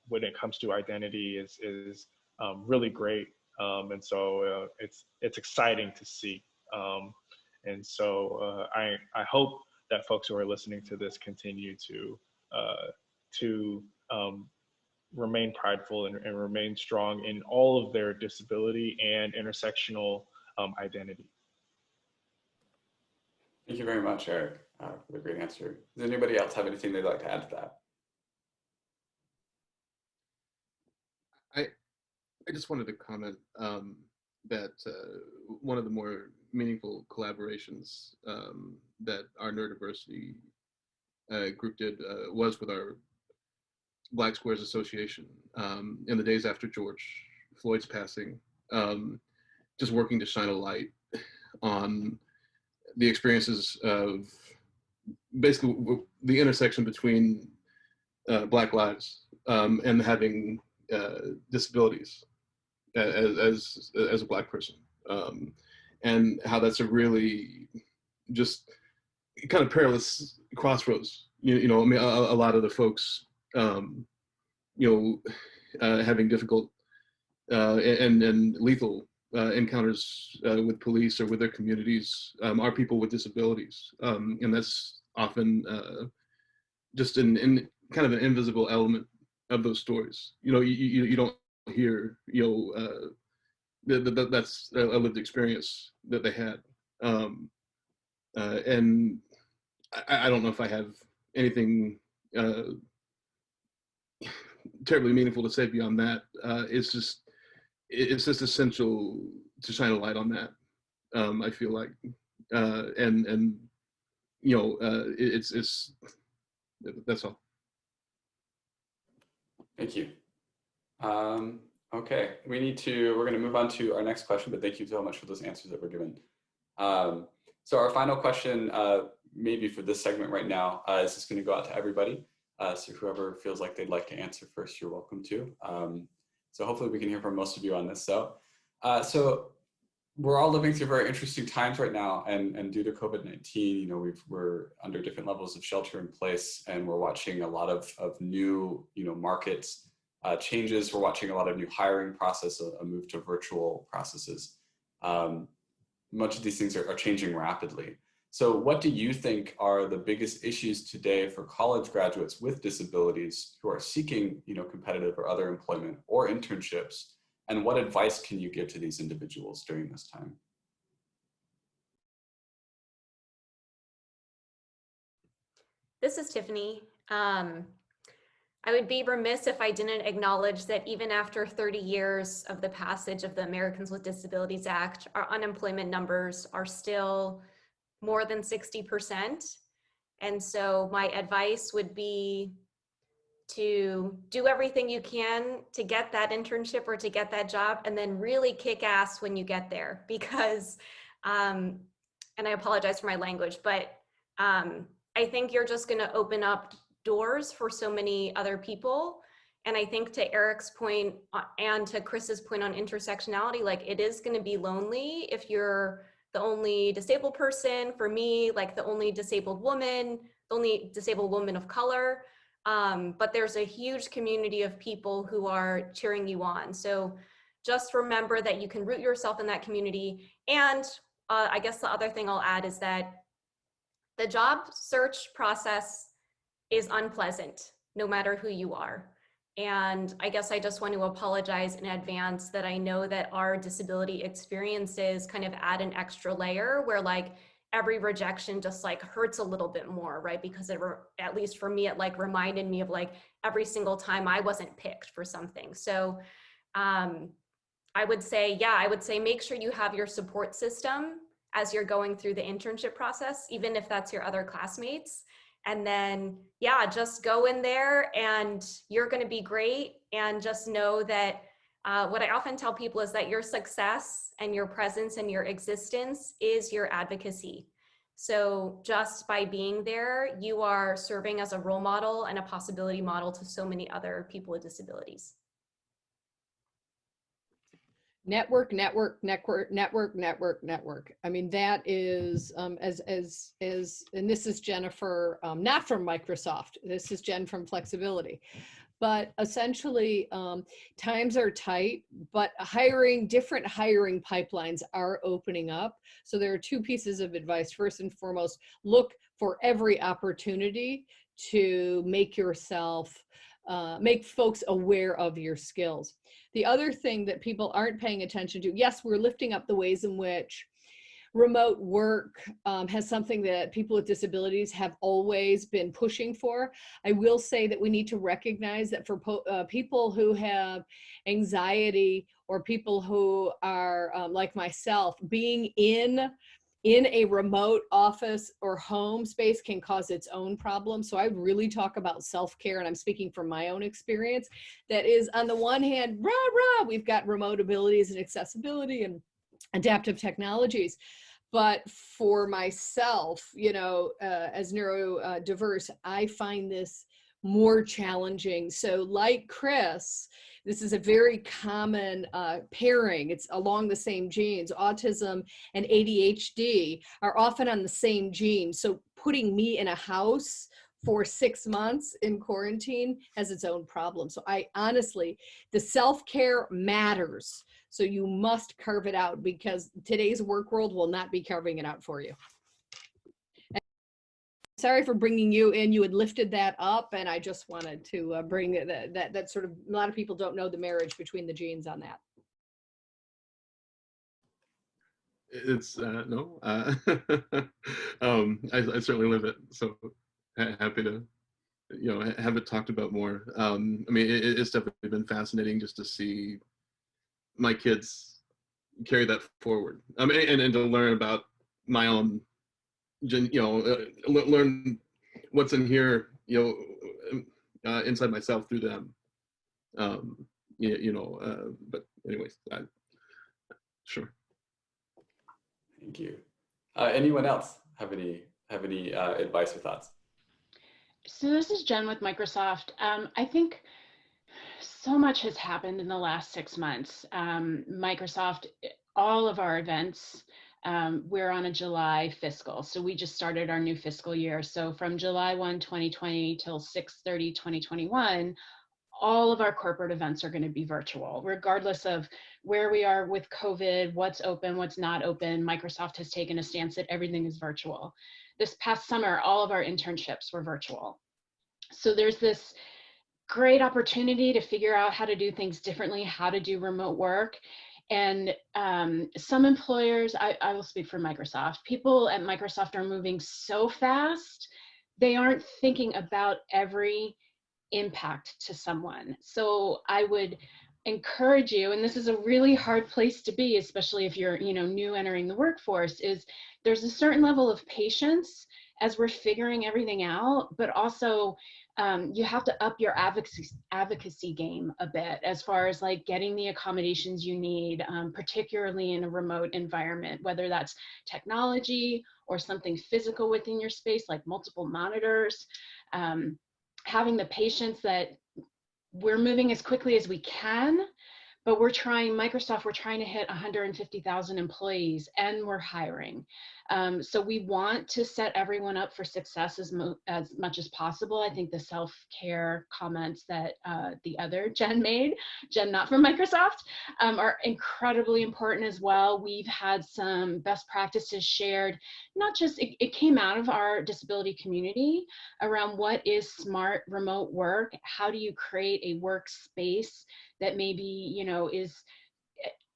when it comes to identity is really great. And so it's exciting to see. And so I hope that folks who are listening to this continue to remain prideful and remain strong in all of their disability and intersectional identity. Thank you very much, Eric, for the great answer. Does anybody else have anything they'd like to add to that? I just wanted to comment that one of the more meaningful collaborations that our Neurodiversity group did was with our Black Squares Association in the days after George Floyd's passing, just working to shine a light on the experiences of basically the intersection between Black lives and having disabilities as a Black person, and how that's a really just kind of perilous crossroads. You know, I mean, a lot of the folks, you know, having difficult and lethal encounters with police or with their communities are people with disabilities, and that's often just in kind of an invisible element of those stories. You know, you don't hear, you know, that's a lived experience that they had, and I don't know if I have anything terribly meaningful to say beyond that. It's just essential to shine a light on that. I feel like, and you know, that's all. Thank you. Okay, we're going to move on to our next question, but thank you so much for those answers that were given. So our final question, maybe for this segment right now, is just going to go out to everybody. So whoever feels like they'd like to answer first, you're welcome to. So hopefully we can hear from most of you on this. So we're all living through very interesting times right now, and due to COVID-19, you know, we're under different levels of shelter in place, and we're watching a lot of new, you know, markets changes. We're watching a lot of new hiring process, a move to virtual processes. Much of these things are changing rapidly. So what do you think are the biggest issues today for college graduates with disabilities who are seeking, you know, competitive or other employment or internships? And what advice can you give to these individuals during this time? This is Tiffany. I would be remiss if I didn't acknowledge that even after 30 years of the passage of the Americans with Disabilities Act, our unemployment numbers are still more than 60%. And so my advice would be to do everything you can to get that internship or to get that job, and then really kick ass when you get there, because, and I apologize for my language, but I think you're just gonna open up doors for so many other people. And I think to Eric's point and to Chris's point on intersectionality, like, it is gonna be lonely if you're the only disabled person. For me, like the only disabled woman of color. But there's a huge community of people who are cheering you on. So just remember that you can root yourself in that community. And I guess the other thing I'll add is that the job search process is unpleasant, no matter who you are. And I guess I just want to apologize in advance that I know that our disability experiences kind of add an extra layer where, like, every rejection just like hurts a little bit more, right? Because at least for me, it like reminded me of like every single time I wasn't picked for something. So I would say make sure you have your support system as you're going through the internship process, even if that's your other classmates. And then, yeah, just go in there and you're going to be great. And just know that what I often tell people is that your success and your presence and your existence is your advocacy. So just by being there, you are serving as a role model and a possibility model to so many other people with disabilities. Network. I mean, that is, and this is Jennifer, not from Microsoft, this is Jen from Flexability. But essentially, times are tight, but different hiring pipelines are opening up. So there are two pieces of advice. First and foremost, look for every opportunity to make yourself, make folks aware of your skills. The other thing that people aren't paying attention to, yes, we're lifting up the ways in which remote work has something that people with disabilities have always been pushing for. I will say that we need to recognize that for people who have anxiety, or people who are like myself, being in a remote office or home space can cause its own problems. So I really talk about self-care, and I'm speaking from my own experience. That is, on the one hand, we've got remote abilities and accessibility and adaptive technologies. But for myself, you know, as neurodiverse, I find this more challenging. So like Chris, this is a very common pairing. It's along the same genes. Autism and ADHD are often on the same gene. So putting me in a house for 6 months in quarantine has its own problem. So I honestly, the self-care matters. So you must carve it out, because today's work world will not be carving it out for you. And sorry for bringing you in. You had lifted that up, and I just wanted to bring that sort of, a lot of people don't know the marriage between the genes on that. It's no, I certainly live it. So happy to, you know, have it talked about more. I mean, it's definitely been fascinating just to see my kids carry that forward. I mean, and to learn about my own, learn what's in here, inside myself through them. But anyways, sure. Thank you. Anyone else have any advice or thoughts? So this is Jen with Microsoft. I think so much has happened in the last 6 months. Microsoft, all of our events, we're on a July fiscal. So we just started our new fiscal year. So from July 1, 2020 till 6/30/2021, all of our corporate events are going to be virtual, regardless of where we are with COVID, what's open, what's not open. Microsoft has taken a stance that everything is virtual. This past summer, all of our internships were virtual. So there's this great opportunity to figure out how to do things differently, how to do remote work. And some employers, I will speak for Microsoft, people at Microsoft are moving so fast, they aren't thinking about every impact to someone. So I would encourage you, and this is a really hard place to be, especially if you're new entering the workforce, is there's a certain level of patience as we're figuring everything out, but also you have to up your advocacy game a bit as far as like getting the accommodations you need, particularly in a remote environment, whether that's technology or something physical within your space like multiple monitors. Having the patience that we're moving as quickly as we can, but Microsoft, we're trying to hit 150,000 employees and we're hiring. So we want to set everyone up for success as much as possible. I think the self-care comments that the other Jen made, Jen not from Microsoft, are incredibly important as well. We've had some best practices shared, not just, it came out of our disability community around what is smart remote work, how do you create a workspace that maybe, is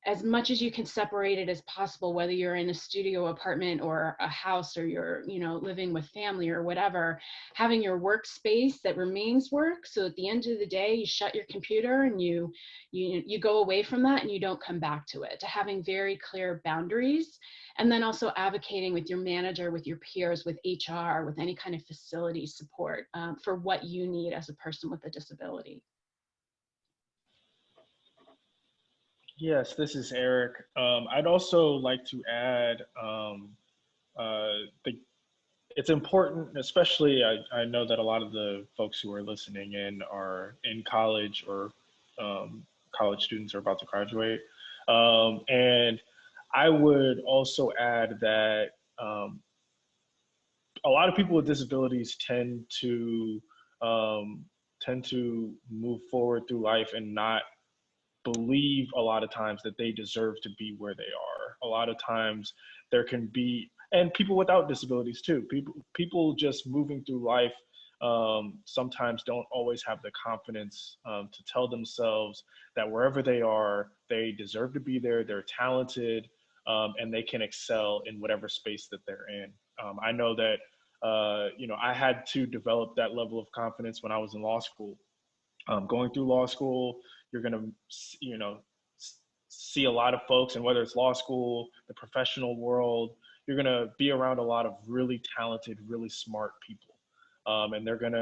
as much as you can separate it as possible, whether you're in a studio apartment or a house or you're, living with family or whatever, having your workspace that remains work. So at the end of the day, you shut your computer and you go away from that and you don't come back to it, to having very clear boundaries. And then also advocating with your manager, with your peers, with HR, with any kind of facility support for what you need as a person with a disability. Yes, this is Eric. I'd also like to add, it's important, especially I know that a lot of the folks who are listening in are in college or college students are about to graduate. And I would also add that a lot of people with disabilities tend to move forward through life and not believe a lot of times that they deserve to be where they are. A lot of times there can be, and people without disabilities too, people just moving through life sometimes don't always have the confidence to tell themselves that wherever they are, they deserve to be there, they're talented, and they can excel in whatever space that they're in. I know that, I had to develop that level of confidence when I was in law school. Going through law school, you're going to, see a lot of folks, and whether it's law school, the professional world, you're going to be around a lot of really talented, really smart people. And they're going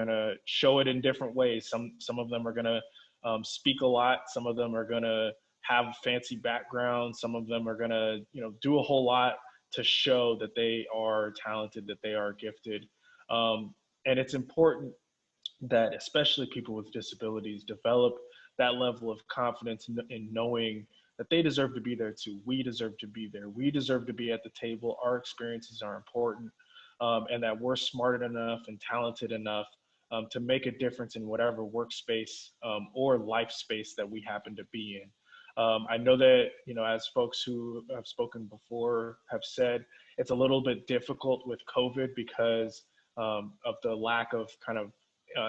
to show it in different ways. Some of them are going to speak a lot. Some of them are going to have fancy backgrounds. Some of them are going to, do a whole lot to show that they are talented, that they are gifted. And it's important that especially people with disabilities develop that level of confidence in knowing that they deserve to be there too. We deserve to be there. We deserve to be at the table. Our experiences are important, and that we're smart enough and talented enough to make a difference in whatever workspace or life space that we happen to be in. I know that, as folks who have spoken before have said, it's a little bit difficult with COVID because of the lack of kind of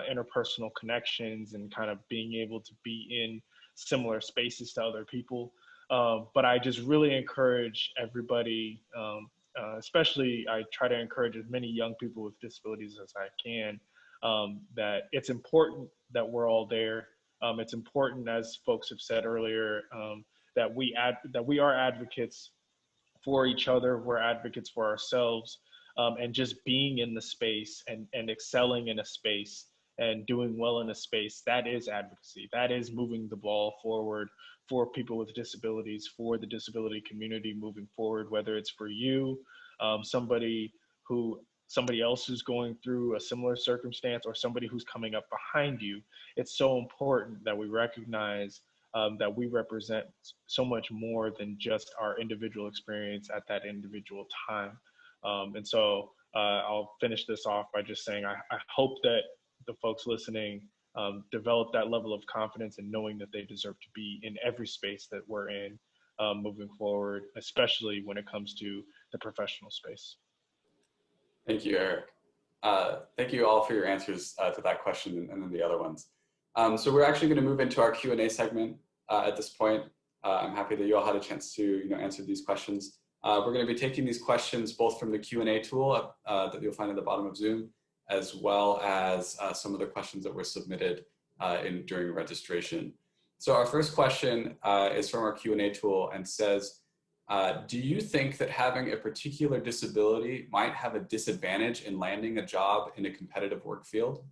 interpersonal connections and kind of being able to be in similar spaces to other people. But I just really encourage everybody, especially I try to encourage as many young people with disabilities as I can, that it's important that we're all there. It's important, as folks have said earlier, that we are advocates for each other. We're advocates for ourselves. and just being in the space and excelling in a space and doing well in a space, that is advocacy. That is moving the ball forward for people with disabilities, for the disability community moving forward, whether it's for you, somebody else who's going through a similar circumstance, or somebody who's coming up behind you. It's so important that we recognize that we represent so much more than just our individual experience at that individual time. And so I'll finish this off by just saying, I hope that the folks listening develop that level of confidence in knowing that they deserve to be in every space that we're in moving forward, especially when it comes to the professional space. Thank you, Eric. Thank you all for your answers to that question and then the other ones. So we're actually going to move into our Q&A segment at this point. I'm happy that you all had a chance to answer these questions. We're going to be taking these questions both from the Q&A tool that you'll find at the bottom of Zoom, as well as some of the questions that were submitted during registration. So our first question is from our Q&A tool and says, do you think that having a particular disability might have a disadvantage in landing a job in a competitive work field?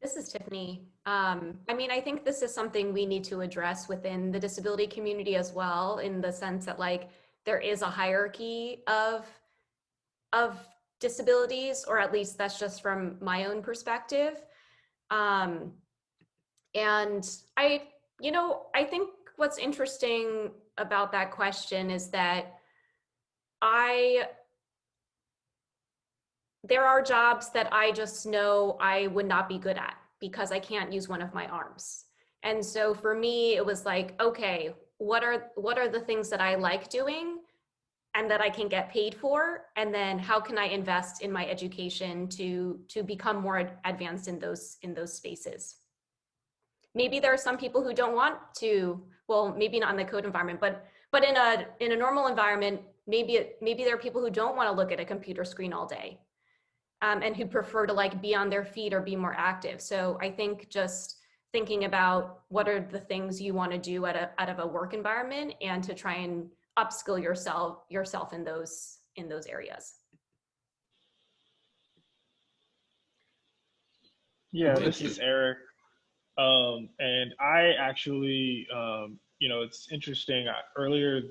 This is Tiffany. I mean, I think this is something we need to address within the disability community as well, in the sense that like there is a hierarchy of disabilities, or at least that's just from my own perspective. And I think what's interesting about that question is that there are jobs that I just know I would not be good at because I can't use one of my arms. And so for me, it was like, okay, what are the things that I like doing and that I can get paid for? And then how can I invest in my education to become more advanced in those spaces? Maybe there are some people who don't want to, well, maybe not in the code environment, but in a normal environment, maybe there are people who don't want to look at a computer screen all day. And who prefer to like be on their feet or be more active. So I think just thinking about what are the things you want to do out of a work environment, and to try and upskill yourself in those areas. Yeah, this is Eric. And I actually, it's interesting. Earlier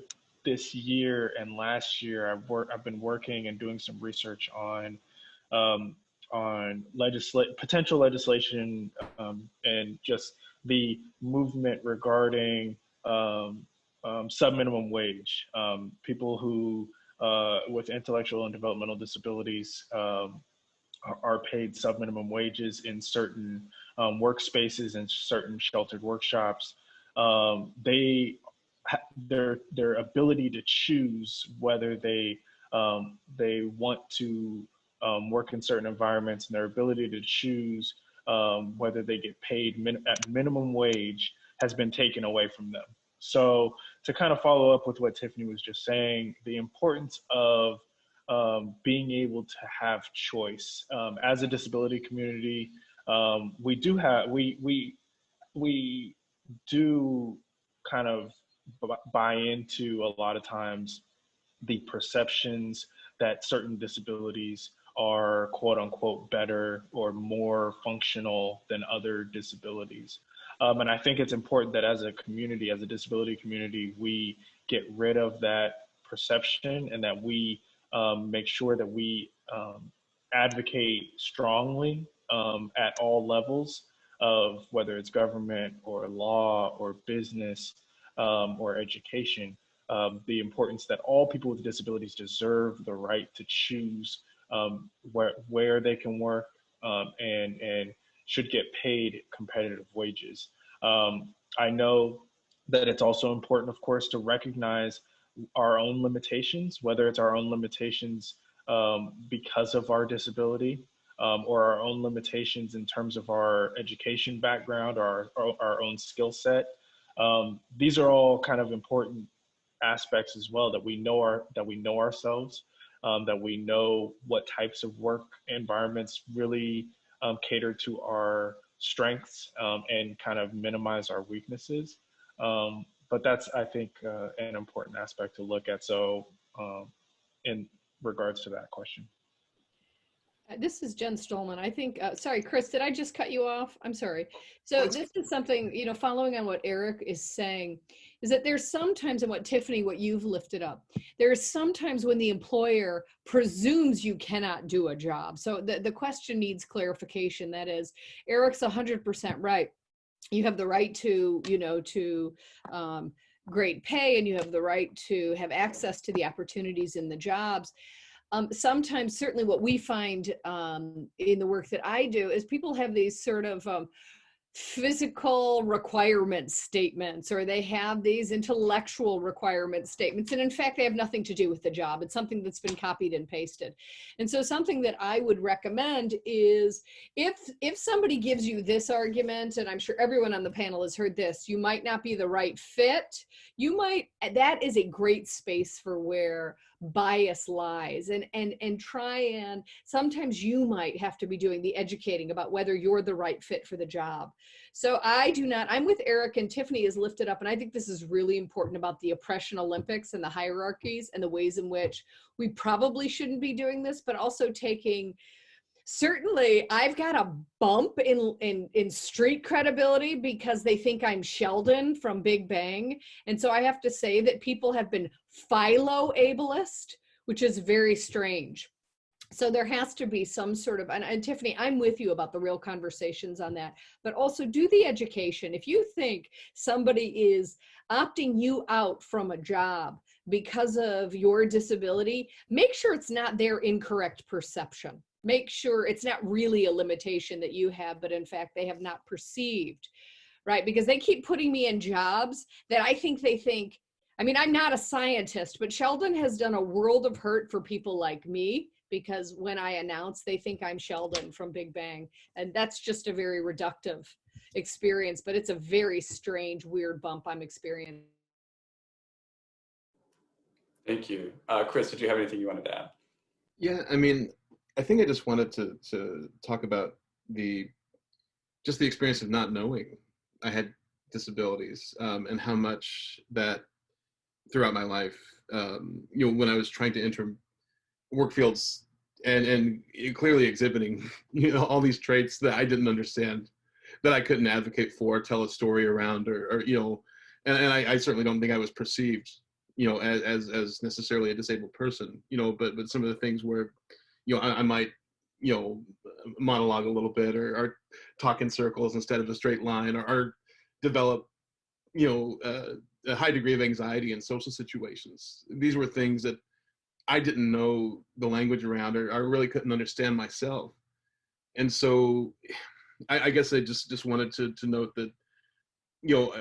this year and last year, I've been working and doing some research on potential legislation and just the movement regarding sub-minimum wage. People who with intellectual and developmental disabilities are paid sub-minimum wages in certain workspaces and certain sheltered workshops. Their ability to choose whether they want to work in certain environments, and their ability to choose whether they get paid at minimum wage has been taken away from them. So to kind of follow up with what Tiffany was just saying, the importance of being able to have choice. As a disability community, we do kind of buy into a lot of times the perceptions that certain disabilities are quote unquote better or more functional than other disabilities. And I think it's important that as a community, as a disability community, we get rid of that perception, and that we make sure that we advocate strongly at all levels of whether it's government or law or business or education, the importance that all people with disabilities deserve the right to choose where they can work and should get paid competitive wages. I know that it's also important, of course, to recognize our own limitations, whether it's our own limitations because of our disability or our own limitations in terms of our education background or our own skill set. These are all kind of important aspects as well, that we know ourselves, that we know what types of work environments really cater to our strengths and kind of minimize our weaknesses. But that's, I think, an important aspect to look at. So in regards to that question. This is Jen Stulman. I think, sorry, Chris, did I just cut you off? I'm sorry. So this is something, you know, following on what Eric is saying, is that there's sometimes, and what Tiffany, what you've lifted up, there's sometimes when the employer presumes you cannot do a job. So the question needs clarification. That is, Eric's 100% right. You have the right to, you know, to great pay, and you have the right to have access to the opportunities in the jobs. Sometimes, certainly what we find in the work that I do is people have these sort of physical requirement statements, or they have these intellectual requirement statements. And in fact, they have nothing to do with the job. It's something that's been copied and pasted. And so something that I would recommend is if somebody gives you this argument, and I'm sure everyone on the panel has heard this, you might not be the right fit. You might, that is a great space for where bias lies, and try, and sometimes you might have to be doing the educating about whether you're the right fit for the job. So I do not, I'm with Eric, and Tiffany has lifted up, and I think this is really important about the oppression Olympics and the hierarchies and the ways in which we probably shouldn't be doing this, but also taking, certainly I've got a bump in street credibility because they think I'm Sheldon from Big Bang. And so I have to say that people have been philo-ableist, which is very strange. So there has to be some sort of, and Tiffany, I'm with you about the real conversations on that, but also do the education. If you think somebody is opting you out from a job because of your disability, make sure it's not their incorrect perception. Make sure it's not really a limitation that you have, but in fact, they have not perceived, right? Because they keep putting me in jobs that I think they think, I mean, I'm not a scientist, but Sheldon has done a world of hurt for people like me, because when I announce, they think I'm Sheldon from Big Bang. And that's just a very reductive experience, but it's a very strange, weird bump I'm experiencing. Thank you. Chris, did you have anything you wanted to add? Yeah, I mean, I think I just wanted to talk about just the experience of not knowing I had disabilities, and how much that throughout my life, you know, when I was trying to enter work fields and clearly exhibiting, you know, all these traits that I didn't understand, that I couldn't advocate for, tell a story around, or you know, and I certainly don't think I was perceived, you know, as necessarily a disabled person, you know, but some of the things where, you know, I might, you know, monologue a little bit, or talk in circles instead of a straight line, or develop, you know, a high degree of anxiety in social situations. These were things that I didn't know the language around, or I really couldn't understand myself. And so I guess I just wanted to note that, you know,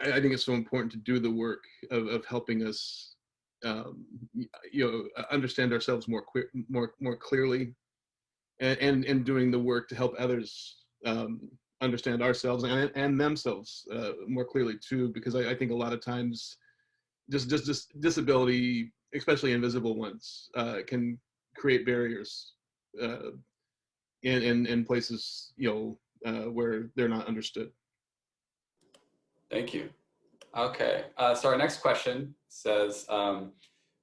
I think it's so important to do the work of helping us, you know, understand ourselves more clearly, and doing the work to help others understand ourselves and themselves more clearly too, because I think a lot of times just disability, especially invisible ones, can create barriers in places, you know, where they're not understood. Thank you. Okay, so our next question says,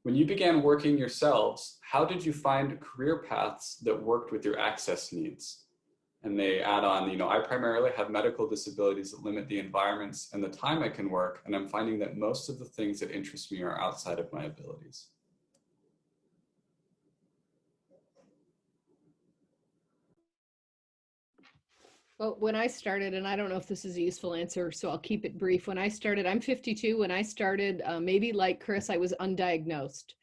when you began working yourselves, how did you find career paths that worked with your access needs? And they add on, you know, I primarily have medical disabilities that limit the environments and the time I can work, and I'm finding that most of the things that interest me are outside of my abilities. Well, when I started, and I don't know if this is a useful answer, so I'll keep it brief. When I started, I'm 52. When I started, maybe like Chris, I was undiagnosed.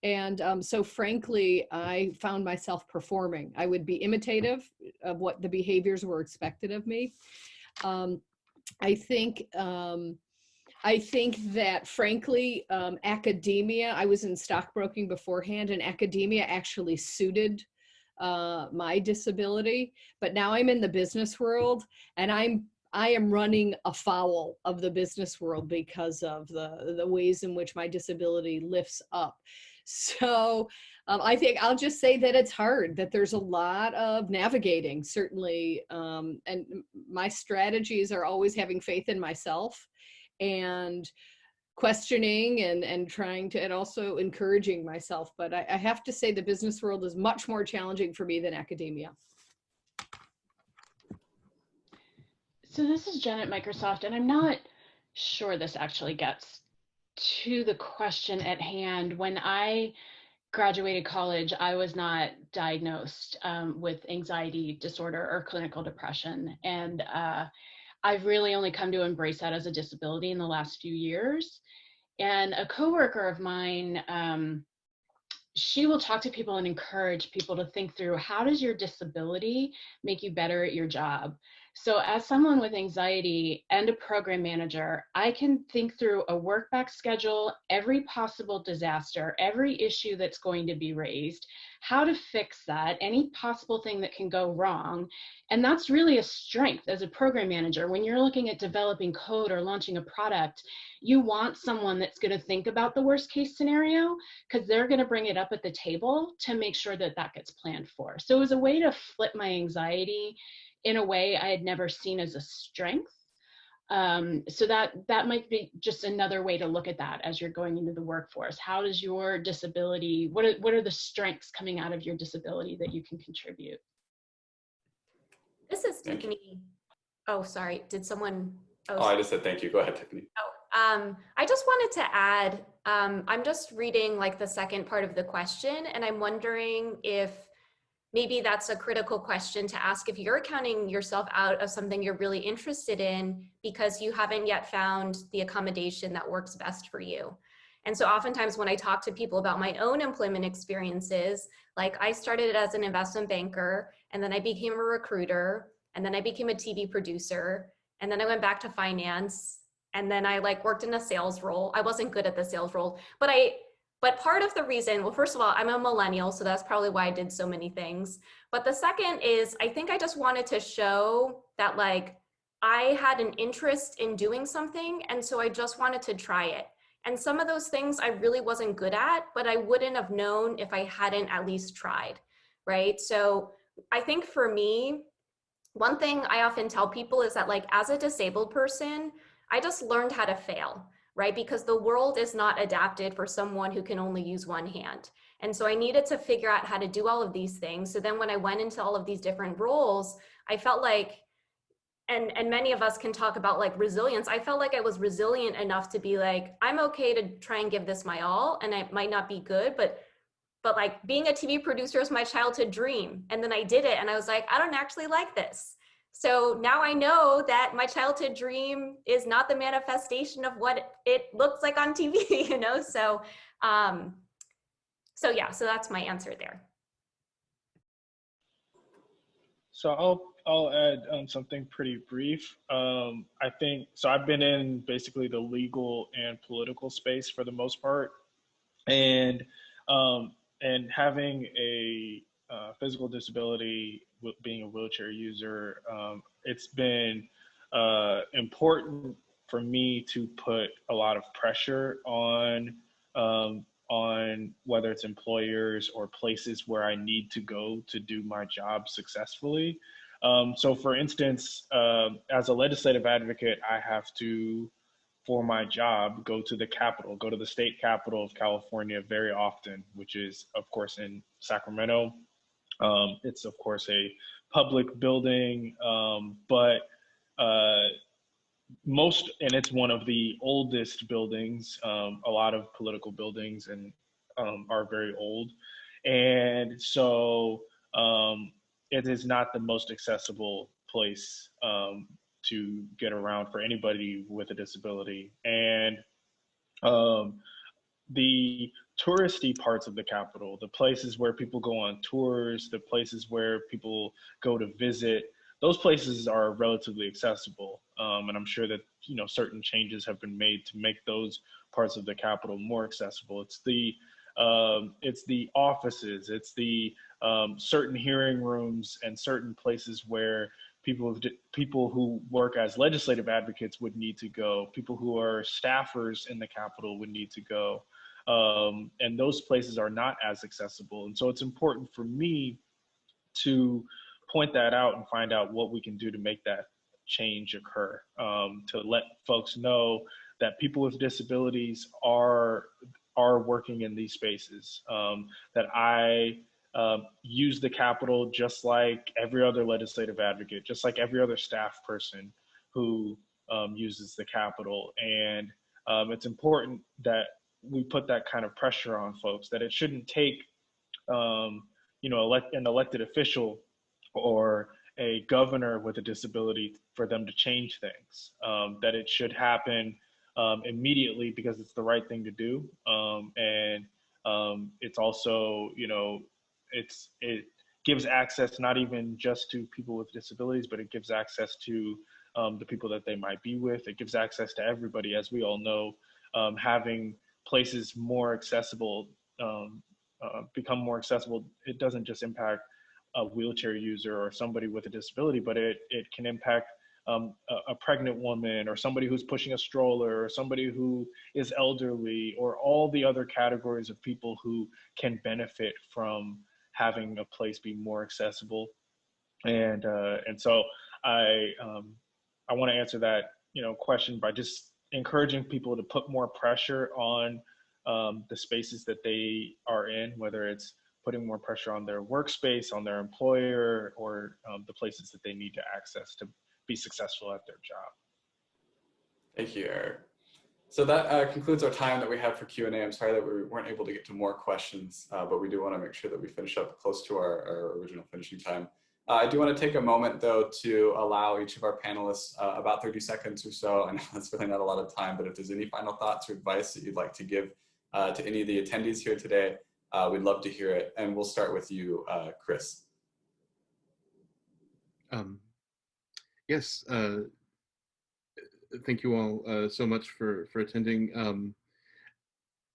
And so frankly, I found myself performing. I would be imitative of what the behaviors were expected of me. I think that frankly, academia, I was in stockbroking beforehand, and academia actually suited my disability, but now I'm in the business world, and I am running afoul of the business world because of the ways in which my disability lifts up. So I think I'll just say that it's hard, that there's a lot of navigating, certainly, and my strategies are always having faith in myself and questioning and trying to, and also encouraging myself. But I have to say the business world is much more challenging for me than academia. So this is Jen at Microsoft, and I'm not sure this actually gets to the question at hand. When I graduated college, I was not diagnosed with anxiety disorder or clinical depression. And I've really only come to embrace that as a disability in the last few years. And a coworker of mine, she will talk to people and encourage people to think through, how does your disability make you better at your job? So as someone with anxiety and a program manager, I can think through a work back schedule, every possible disaster, every issue that's going to be raised, how to fix that, any possible thing that can go wrong. And that's really a strength as a program manager. When you're looking at developing code or launching a product, you want someone that's going to think about the worst case scenario, because they're going to bring it up at the table to make sure that that gets planned for. So it was a way to flip my anxiety in a way I had never seen as a strength. So that might be just another way to look at that as you're going into the workforce. How does your disability, what are the strengths coming out of your disability that you can contribute? This is Tiffany. Oh, sorry. Did someone? Oh, I just said thank you. Go ahead, Tiffany. I just wanted to add, I'm just reading like the second part of the question, and I'm wondering if maybe that's a critical question to ask if you're counting yourself out of something you're really interested in because you haven't yet found the accommodation that works best for you. And so oftentimes when I talk to people about my own employment experiences, like I started as an investment banker, and then I became a recruiter, and then I became a TV producer, and then I went back to finance, and then I like worked in a sales role. I wasn't good at the sales role, but part of the reason, well, first of all, I'm a millennial, so that's probably why I did so many things. But the second is, I think I just wanted to show that like I had an interest in doing something, and so I just wanted to try it. And some of those things I really wasn't good at, but I wouldn't have known if I hadn't at least tried, right? So I think for me, one thing I often tell people is that like as a disabled person, I just learned how to fail, right? Because the world is not adapted for someone who can only use one hand. And so I needed to figure out how to do all of these things. So then when I went into all of these different roles, I felt like, and many of us can talk about like resilience, I felt like I was resilient enough to be like, I'm okay to try and give this my all, and it might not be good, but like being a TV producer is my childhood dream. And then I did it and I was like, I don't actually like this. So now I know that my childhood dream is not the manifestation of what it looks like on TV, you know? So, so yeah, so that's my answer there. So I'll add something pretty brief. I think, so I've been in basically the legal and political space for the most part. And having a physical disability, being a wheelchair user, it's been important for me to put a lot of pressure on whether it's employers or places where I need to go to do my job successfully. So for instance, as a legislative advocate, I have to, for my job, go to the capital, go to the state capital of California very often, which is of course in Sacramento. It's of course a public building, but and it's one of the oldest buildings. A lot of political buildings and are very old. And so it is not the most accessible place to get around for anybody with a disability. And the touristy parts of the capital, the places where people go on tours, the places where people go to visit, those places are relatively accessible. And I'm sure that, you know, certain changes have been made to make those parts of the capital more accessible. It's the offices, it's the certain hearing rooms and certain places where people who work as legislative advocates would need to go, people who are staffers in the Capitol would need to go. And those places are not as accessible. And so it's important for me to point that out and find out what we can do to make that change occur, to let folks know that people with disabilities are working in these spaces, that I use the Capitol just like every other legislative advocate, just like every other staff person who uses the Capitol. And it's important that we put that kind of pressure on folks, that it shouldn't take an elected official or a governor with a disability for them to change things, that it should happen immediately because it's the right thing to do. And it's also, it gives access not even just to people with disabilities, but it gives access to the people that they might be with. It gives access to everybody. As we all know, having places more accessible, become more accessible, it doesn't just impact a wheelchair user or somebody with a disability, but it can impact a pregnant woman or somebody who's pushing a stroller or somebody who is elderly, or all the other categories of people who can benefit from having a place be more accessible. And so I want to answer that question by just encouraging people to put more pressure on the spaces that they are in, whether it's putting more pressure on their workspace, on their employer, or the places that they need to access to be successful at their job. Thank you, Eric. So that concludes our time that we have for Q&A. I'm sorry that we weren't able to get to more questions, but we do want to make sure that we finish up close to our original finishing time. I do want to take a moment, though, to allow each of our panelists about 30 seconds or so. I know that's really not a lot of time, but if there's any final thoughts or advice that you'd like to give to any of the attendees here today, we'd love to hear it. And we'll start with you, Chris. Yes, thank you all so much for attending.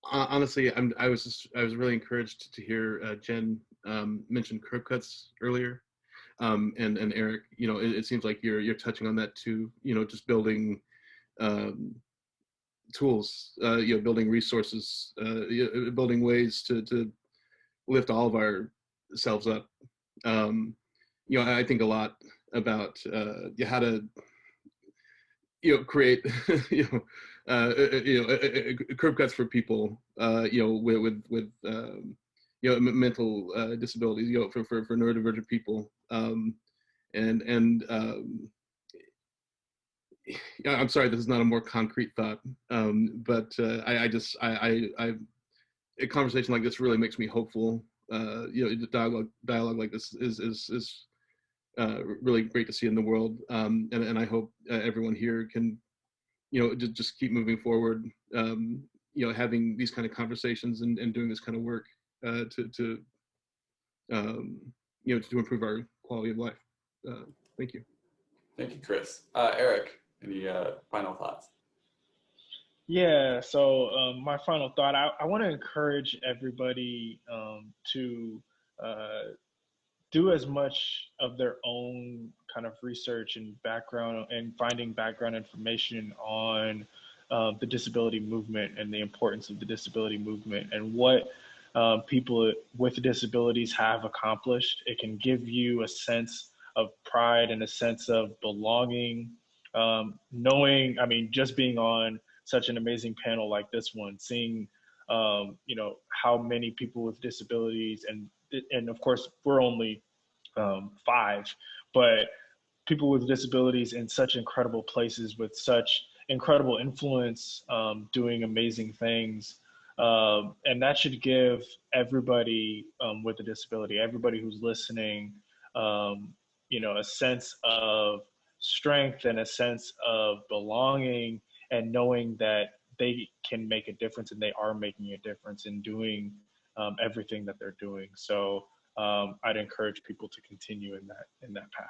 Honestly, I was really encouraged to hear Jen mention curb cuts earlier, and Eric, it seems like you're touching on that too. Just building tools, building resources, building ways to lift all of ourselves up. I think a lot about how to create curb cuts for people with mental disabilities, for neurodivergent people, and I'm sorry, this is not a more concrete thought, but a conversation like this really makes me hopeful. Dialogue like this is really great to see in the world, and I hope everyone here can, just keep moving forward, having these kind of conversations and doing this kind of work to improve our quality of life. Thank you. Thank you, Chris. Eric, any final thoughts? Yeah, so my final thought, I want to encourage everybody to do as much of their own kind of research and background and finding background information on the disability movement and the importance of the disability movement and what people with disabilities have accomplished. It can give you a sense of pride and a sense of belonging, knowing, just being on such an amazing panel like this one, seeing, how many people with disabilities, and of course, we're only 5, but people with disabilities in such incredible places with such incredible influence, doing amazing things. And that should give everybody with a disability, everybody who's listening, a sense of strength and a sense of belonging, and knowing that they can make a difference and they are making a difference in doing everything that they're doing. So I'd encourage people to continue in that path.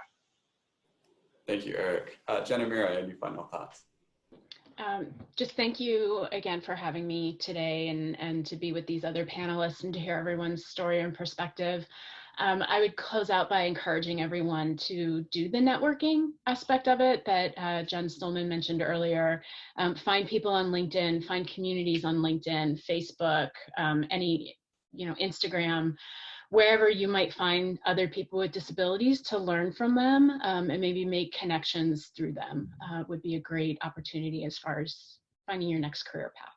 Thank you, Eric. Jen, Emira, any final thoughts? Just thank you again for having me today and to be with these other panelists and to hear everyone's story and perspective. I would close out by encouraging everyone to do the networking aspect of it that Jen Stulman mentioned earlier. Find people on LinkedIn, find communities on LinkedIn, Facebook, Instagram, wherever you might find other people with disabilities, to learn from them and maybe make connections through them would be a great opportunity as far as finding your next career path.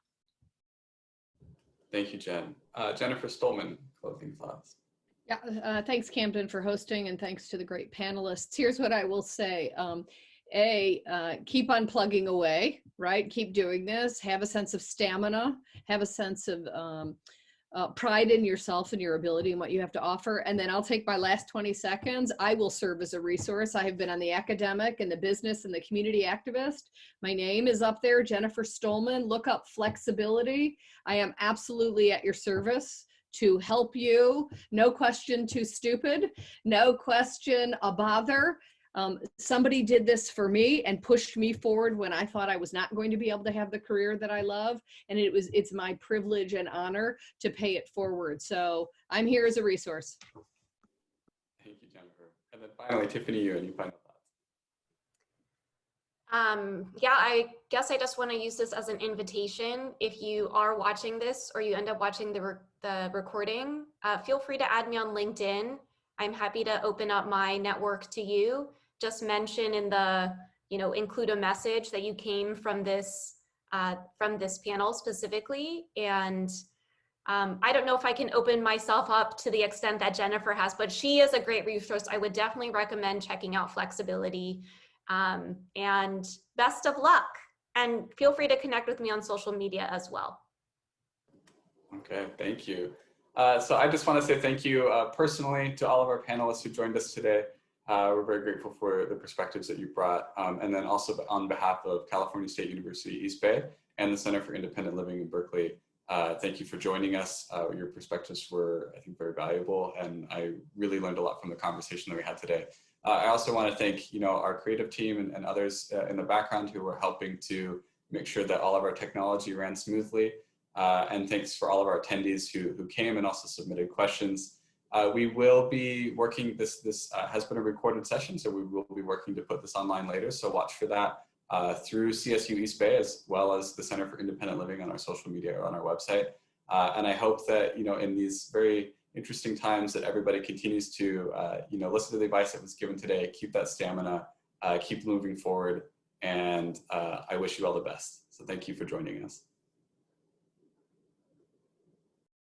Thank you, Jen. Jennifer Stulman, closing thoughts. Yeah, thanks, Camden, for hosting, and thanks to the great panelists. Here's what I will say. Keep on plugging away, right? Keep doing this. Have a sense of stamina. Have a sense of pride in yourself and your ability and what you have to offer. And then I'll take my last 20 seconds. I will serve as a resource. I have been on the academic and the business and the community activist. My name is up there, Jennifer Stollman. Look up Flexability. I am absolutely at your service to help you. No question too stupid. No question a bother. Somebody did this for me and pushed me forward when I thought I was not going to be able to have the career that I love. And it's my privilege and honor to pay it forward. So I'm here as a resource. Thank you, Jennifer. And then finally, Tiffany, you and your final thoughts. Yeah, I guess I just want to use this as an invitation. If you are watching this or you end up watching the recording, feel free to add me on LinkedIn. I'm happy to open up my network to you. Just mention in the, include a message that you came from this panel specifically. And I don't know if I can open myself up to the extent that Jennifer has, but she is a great resource. I would definitely recommend checking out Flexability. And best of luck. And feel free to connect with me on social media as well. Okay, thank you. So I just want to say thank you personally to all of our panelists who joined us today. We're very grateful for the perspectives that you brought. And then also on behalf of California State University East Bay and the Center for Independent Living in Berkeley, thank you for joining us. Your perspectives were, I think, very valuable, and I really learned a lot from the conversation that we had today. I also want to thank, our creative team and others in the background who were helping to make sure that all of our technology ran smoothly. And thanks for all of our attendees who came and also submitted questions. We will be working, this has been a recorded session, so we will be working to put this online later. So watch for that through CSU East Bay, as well as the Center for Independent Living on our social media or on our website. And I hope that, in these very interesting times that everybody continues to, listen to the advice that was given today, keep that stamina, keep moving forward. And I wish you all the best. So thank you for joining us.